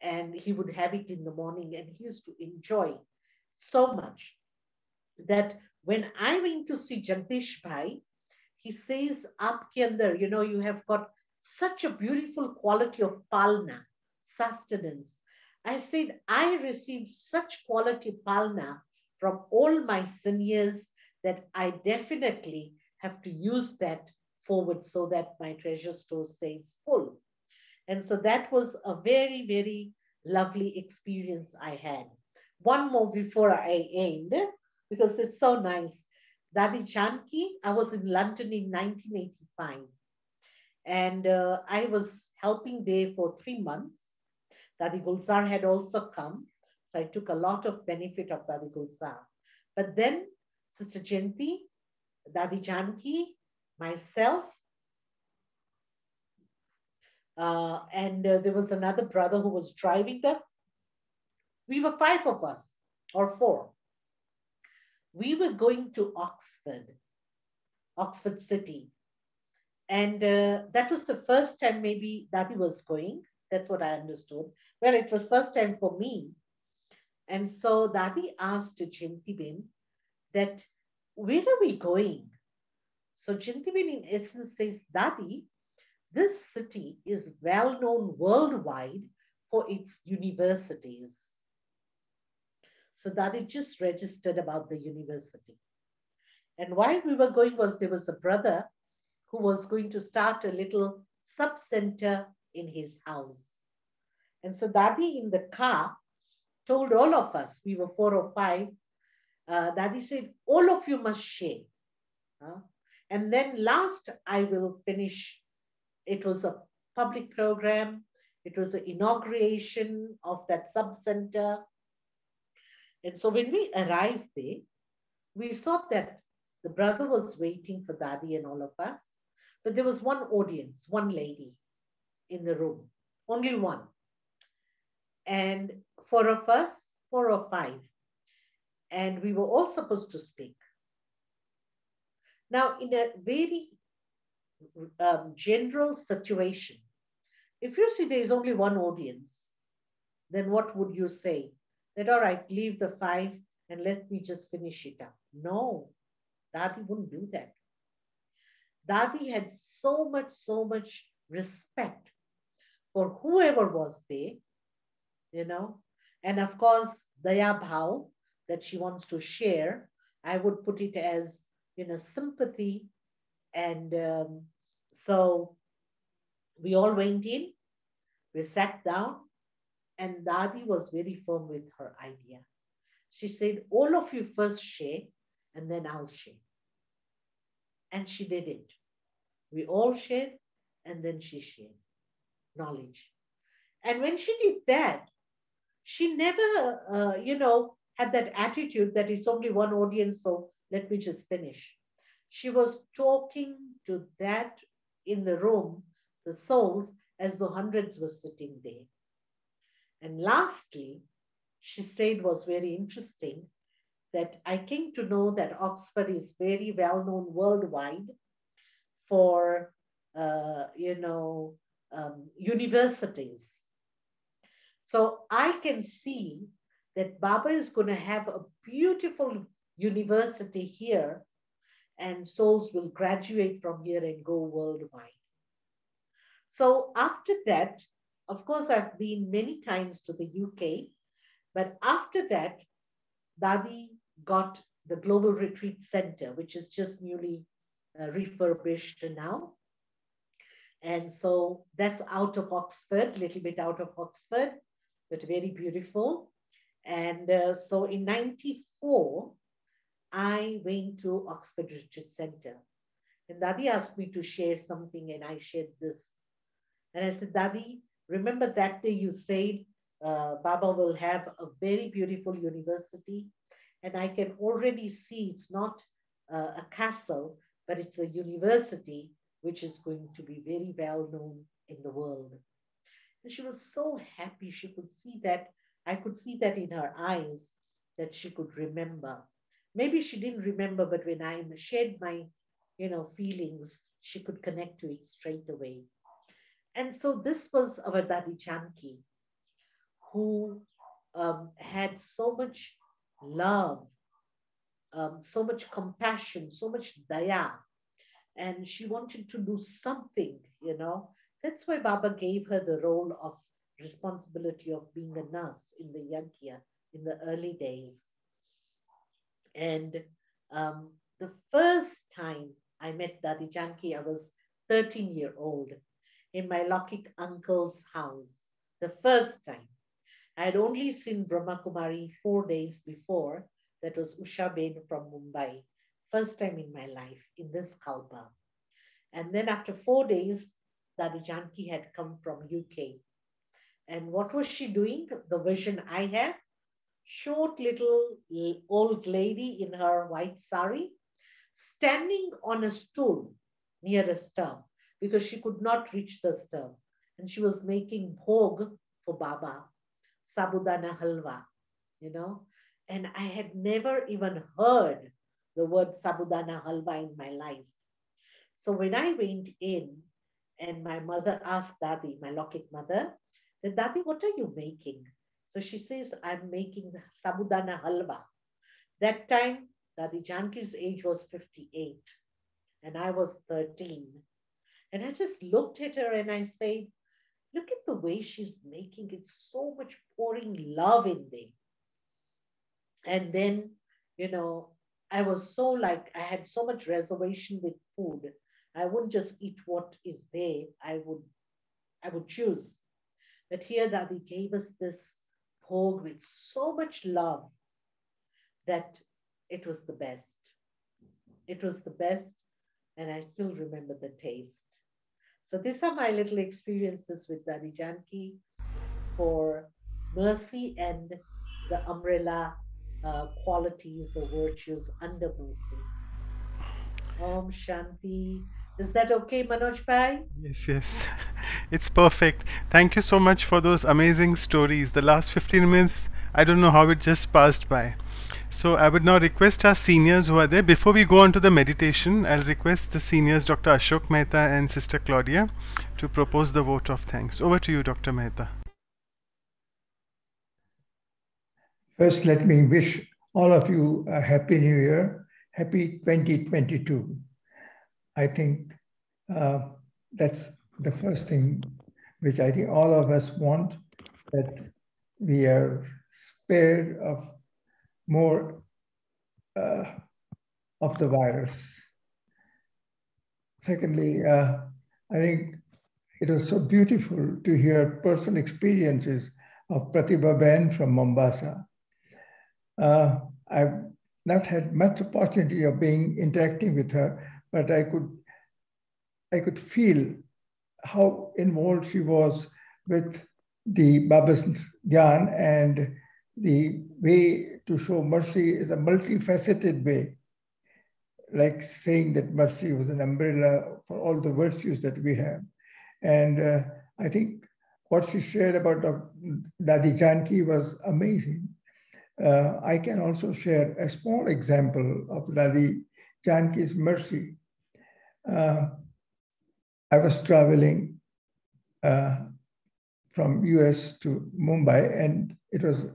And he would have it in the morning, and he used to enjoy so much that when I went to see Jagdish Bhai, he says, "Aapke andar, you have got such a beautiful quality of palna, sustenance." I said, "I received such quality palna from all my seniors that I definitely have to use that forward so that my treasure store stays full." And so that was a very, very lovely experience I had. One more before I end, because it's so nice. Dadi Janki, I was in London in 1985, and I was helping there for 3 months. Dadi Gulzar had also come, so I took a lot of benefit of Dadi Gulzar. But then Sister Jayanti, Dadi Janki, myself, and there was another brother who was driving us. We were 5 of us, or 4. We were going to Oxford City. And that was the first time maybe Dadi was going. That's what I understood. Well, it was first time for me. And so Dadi asked Jintibin that, "Where are we going?" So Jintibin in essence says, "Dadi, this city is well known worldwide for its universities." So Dadi just registered about the university. And why we were going was there was a brother who was going to start a little sub-center in his house. And so Dadi in the car told all of us, we were 4 or 5, Dadi said, "All of you must share. And then last I will finish." It was a public program. It was the inauguration of that sub-center. And so when we arrived there, we saw that the brother was waiting for Dadi and all of us. But there was one audience, one lady in the room, only one. And 4 of us, 4 or 5. And we were all supposed to speak. Now, in a very general situation, if you see there is only one audience, then what would you say? That, "All right, leave the 5 and let me just finish it up." No, Dadi wouldn't do that. Dadi had so much respect for whoever was there, and of course, Daya Bhav that she wants to share, I would put it as, sympathy. And so we all went in, we sat down, and Dadi was very firm with her idea. She said, "All of you first share, and then I'll share." And she did it. We all shared, and then she shared knowledge. And when she did that, she never, had that attitude that it's only one audience, so let me just finish. She was talking to that in the room, the souls, as though hundreds were sitting there. And lastly, she said was very interesting that I came to know that Oxford is very well known worldwide for, universities. So I can see that Baba is going to have a beautiful university here, and souls will graduate from here and go worldwide. So after that, of course, I've been many times to the UK, but after that, Dadi got the Global Retreat Center, which is just newly refurbished now. And so that's out of Oxford, a little bit out of Oxford, but very beautiful. And so in 94, I went to Oxford Retreat Center. And Dadi asked me to share something, and I shared this. And I said, Dadi, remember that day you said Baba will have a very beautiful university, and I can already see it's not a castle, but it's a university which is going to be very well known in the world. And she was so happy. She could see that. I could see that in her eyes, that she could remember. Maybe she didn't remember, but when I shared my, feelings, she could connect to it straight away. And so this was our Dadi Janki, who had so much love, so much compassion, so much daya, and she wanted to do something, That's why Baba gave her the role of responsibility of being a nurse in the Yagya in the early days. And the first time I met Dadi Janki, I was 13-year-old in my Lokik uncle's house. The first time. I had only seen Brahma Kumari 4 days before. That was Usha Ben from Mumbai. First time in my life in this Kalpa. And then after 4 days, Dadi Janki had come from UK. And what was she doing? The vision I had, short little old lady in her white sari, standing on a stool near a stove because she could not reach the stove. And she was making bhog for Baba, sabudana halwa, And I had never even heard the word sabudana halwa in my life. So when I went in and my mother asked Dadi, my Lokik mother, then Dadi, what are you making? So she says, I'm making sabudana halwa. That time, Dadi Janki's age was 58 and I was 13. And I just looked at her and I said, look at the way she's making it, so much pouring love in there. And then, I was so I had so much reservation with food. I wouldn't just eat what is there. I would choose. But here Dadi gave us this bhog with so much love that it was the best. It was the best, and I still remember the taste. So these are my little experiences with Dadi Janki for mercy and the umbrella qualities or virtues under mercy. Om Shanti. Is that okay, Manoj Bhai? Yes. It's perfect. Thank you so much for those amazing stories. The last 15 minutes, I don't know how it just passed by. So I would now request our seniors who are there. Before we go on to the meditation, I'll request the seniors, Dr. Ashok Mehta and Sister Claudia, to propose the vote of thanks. Over to you, Dr. Mehta. First, let me wish all of you a Happy New Year, Happy 2022. I think that's the first thing which I think all of us want, that we are spared of more of the virus. Secondly, I think it was so beautiful to hear personal experiences of Pratibha Ben from Mombasa. I've not had much opportunity of interacting with her, but I could feel how involved she was with the Baba's Gyan, and the way to show mercy is a multifaceted way, like saying that mercy was an umbrella for all the virtues that we have. And I think what she shared about Dadi Janki was amazing. I can also share a small example of Dadi Janki's mercy. I was traveling from US to Mumbai, and it was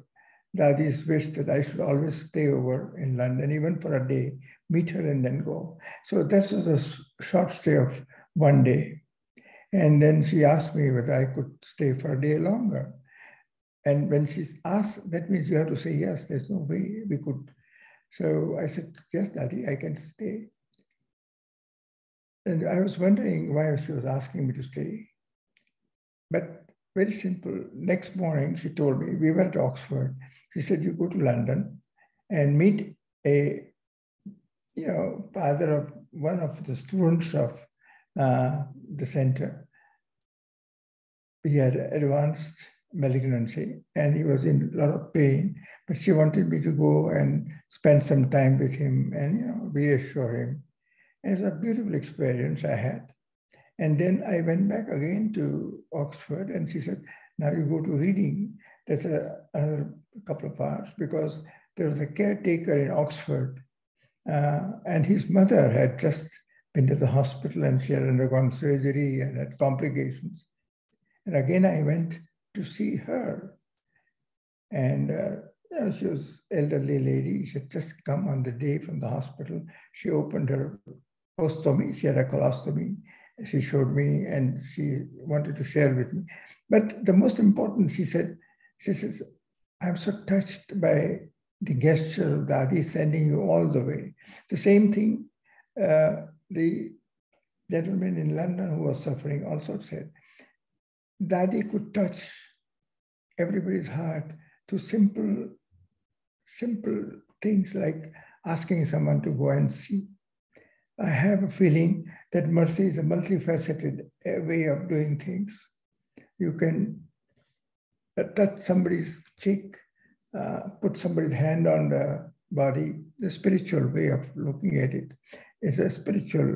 Dadi's wish that I should always stay over in London, even for a day, meet her and then go. So this was a short stay of one day. And then she asked me whether I could stay for a day longer. And when she asked, that means you have to say yes, there's no way we could. So I said, yes, Daddy, I can stay. And I was wondering why she was asking me to stay. But very simple. Next morning, she told me, we went to Oxford. She said, you go to London and meet a, father of one of the students of the center. He had advanced malignancy and he was in a lot of pain, but she wanted me to go and spend some time with him and, reassure him. And it was a beautiful experience I had. And then I went back again to Oxford and she said, now you go to Reading. That's another couple of hours because there was a caretaker in Oxford and his mother had just been to the hospital and she had undergone surgery and had complications. And again, I went to see her. And she was an elderly lady. She had just come on the day from the hospital. She opened her colostomy. She had a colostomy. She showed me and she wanted to share with me. But the most important, she says, I'm so touched by the gesture of Dadi sending you all the way. The same thing, the gentleman in London who was suffering also said, Dadi could touch everybody's heart through simple things like asking someone to go and see. I have a feeling that mercy is a multifaceted way of doing things. You can touch somebody's cheek, put somebody's hand on the body. The spiritual way of looking at it is a spiritual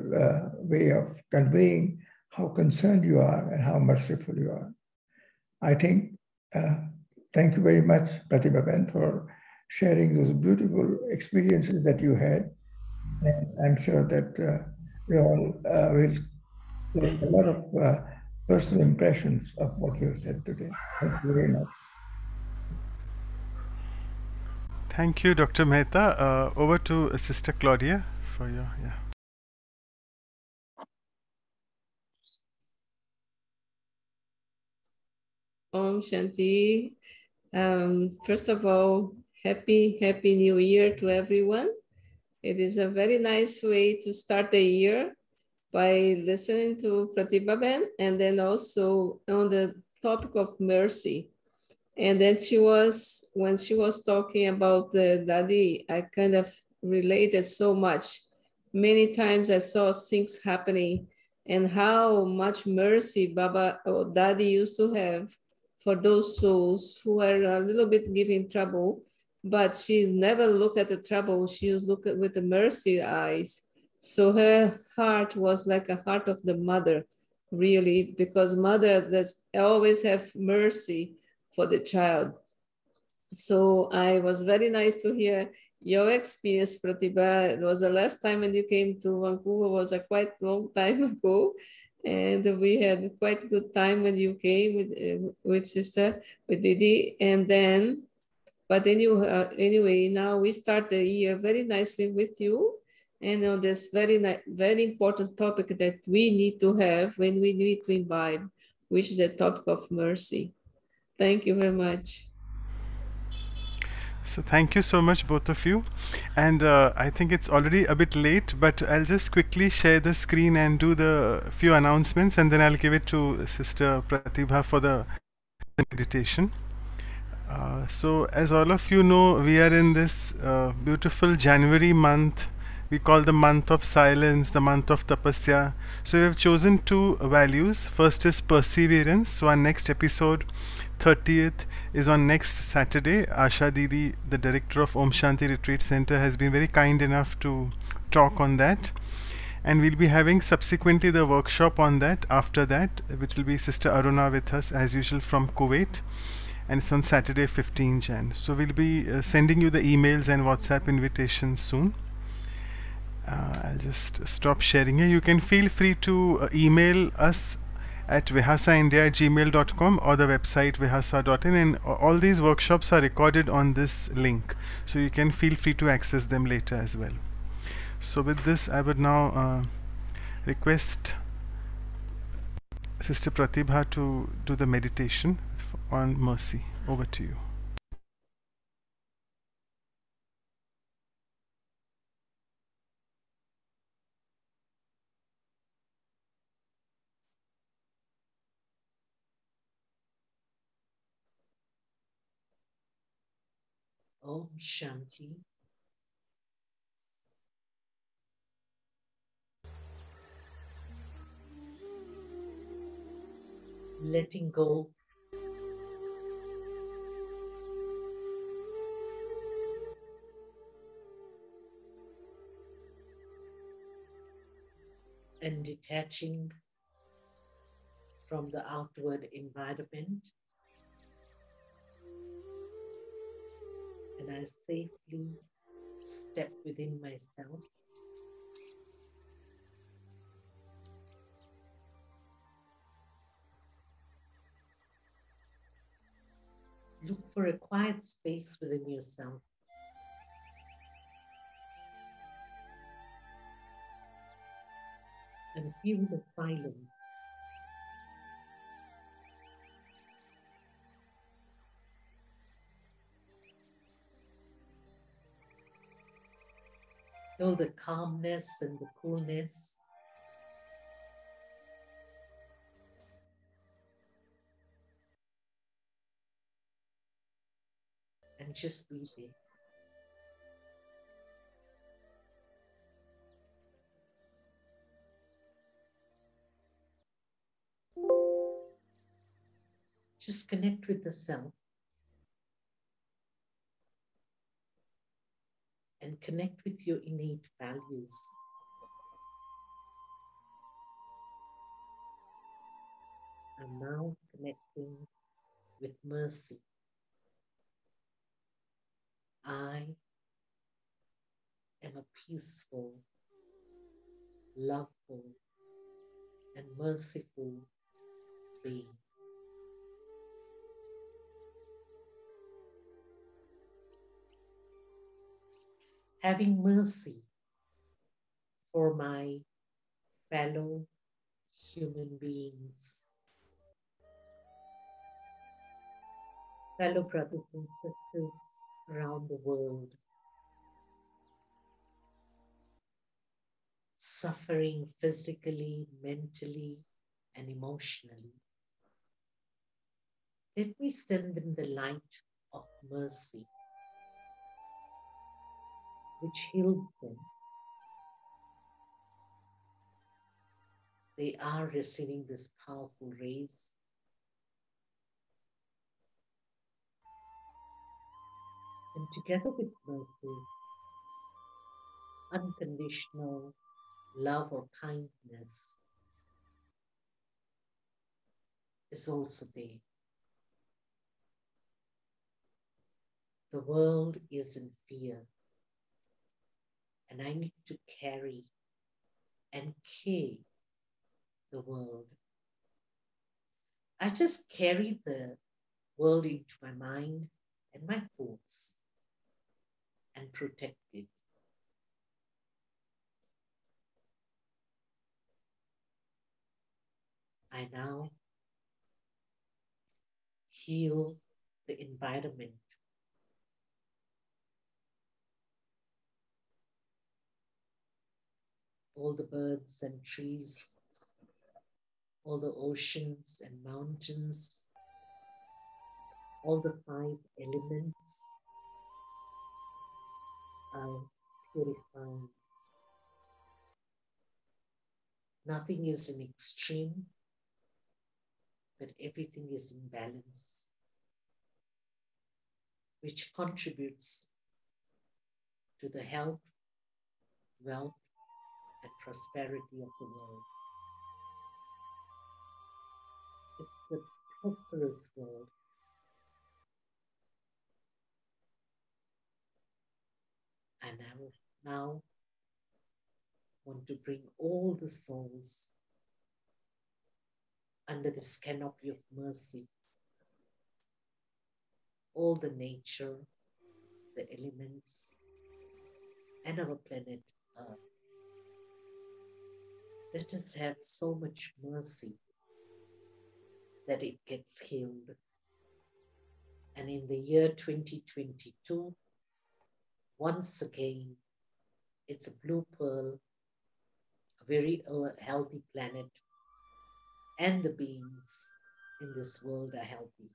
way of conveying how concerned you are and how merciful you are. I think, thank you very much, Pratibha Ben, for sharing those beautiful experiences that you had. And I'm sure that we all will take a lot of personal impressions of what you have said today. Thank you very much. Thank you, Dr. Mehta. Over to Sister Claudia for your, Om Shanti. First of all, happy New Year to everyone. It is a very nice way to start the year by listening to Pratibha Ben and then also on the topic of mercy. And then when she was talking about the Dadi, I kind of related so much. Many times I saw things happening and how much mercy Baba or Dadi used to have for those souls who are a little bit giving trouble, but she never looked at the trouble. She was looking with the mercy eyes. So her heart was like a heart of the mother, really, because mother does always have mercy for the child. So I was very nice to hear your experience, Pratibha. It was the last time when you came to Vancouver, was a quite long time ago. And we had quite good time when you came with sister, with Didi. And then, but anyway, now we start the year very nicely with you. And on this very important topic that we need to have when we need to imbibe, which is the topic of mercy. Thank you very much. So thank you so much, both of you. And I think it's already a bit late, but I'll just quickly share the screen and do the few announcements, and then I'll give it to Sister Pratibha for the meditation. So as all of you know, we are in this beautiful January month we call the month of silence, the month of tapasya. So we have chosen two values. First is perseverance. So our next episode, 30th, is on next Saturday. Asha Didi, the director of Om Shanti Retreat Center, has been very kind enough to talk on that. And we'll be having subsequently the workshop on that after that, which will be Sister Aruna with us as usual from Kuwait, and it's on Saturday 15 Jan. So we'll be sending you the emails and WhatsApp invitations soon. I'll just stop sharing here. You can feel free to email us at vihasaindia@gmail.com or the website vihasa.in, and all these workshops are recorded on this link, so you can feel free to access them later as well. So with this, I would now request Sister Pratibha to do the meditation on mercy. Over to you. Om Shanti. Letting go and detaching from the outward environment, and I safely step within myself. Look for a quiet space within yourself. And feel the silence. Feel the calmness and the coolness. And just be there. Just connect with the self and connect with your innate values. I'm now connecting with mercy. I am a peaceful, loveful, and merciful being. Having mercy for my fellow human beings, fellow brothers and sisters around the world, suffering physically, mentally, and emotionally. Let me send them the light of mercy, which heals them. They are receiving this powerful rays. And together with mercy, unconditional love or kindness is also there. The world is in fear, and I need to carry and care the world. I just carry the world into my mind and my thoughts and protect it. I now heal the environment. All the birds and trees, all the oceans and mountains, all the 5 elements are purifying Nothing is in extreme, but everything is in balance, which contributes to the health, wealth, and prosperity of the world. It's a prosperous world. And I will now want to bring all the souls under this canopy of mercy, all the nature, the elements, and our planet Earth. Let us have so much mercy that it gets healed. And in the year 2022, once again, it's a blue pearl, a very healthy planet, and the beings in this world are healthy.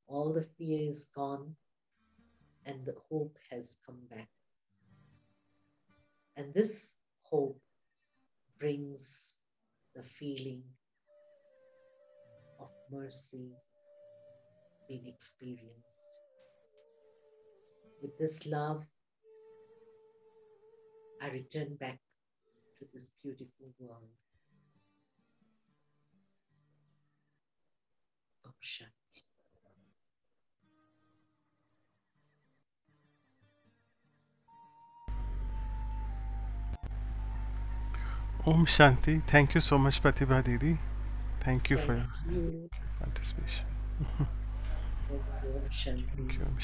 All the fear is gone, and the hope has come back. And this hope brings the feeling of mercy being experienced. With this love, I return back to this beautiful world. Om Shanti. Om Shanti. Thank you so much, Pratibha Didi. Thank you for your you. participation. Thank you, Om Shanti. Thank you, Om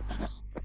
Shanti.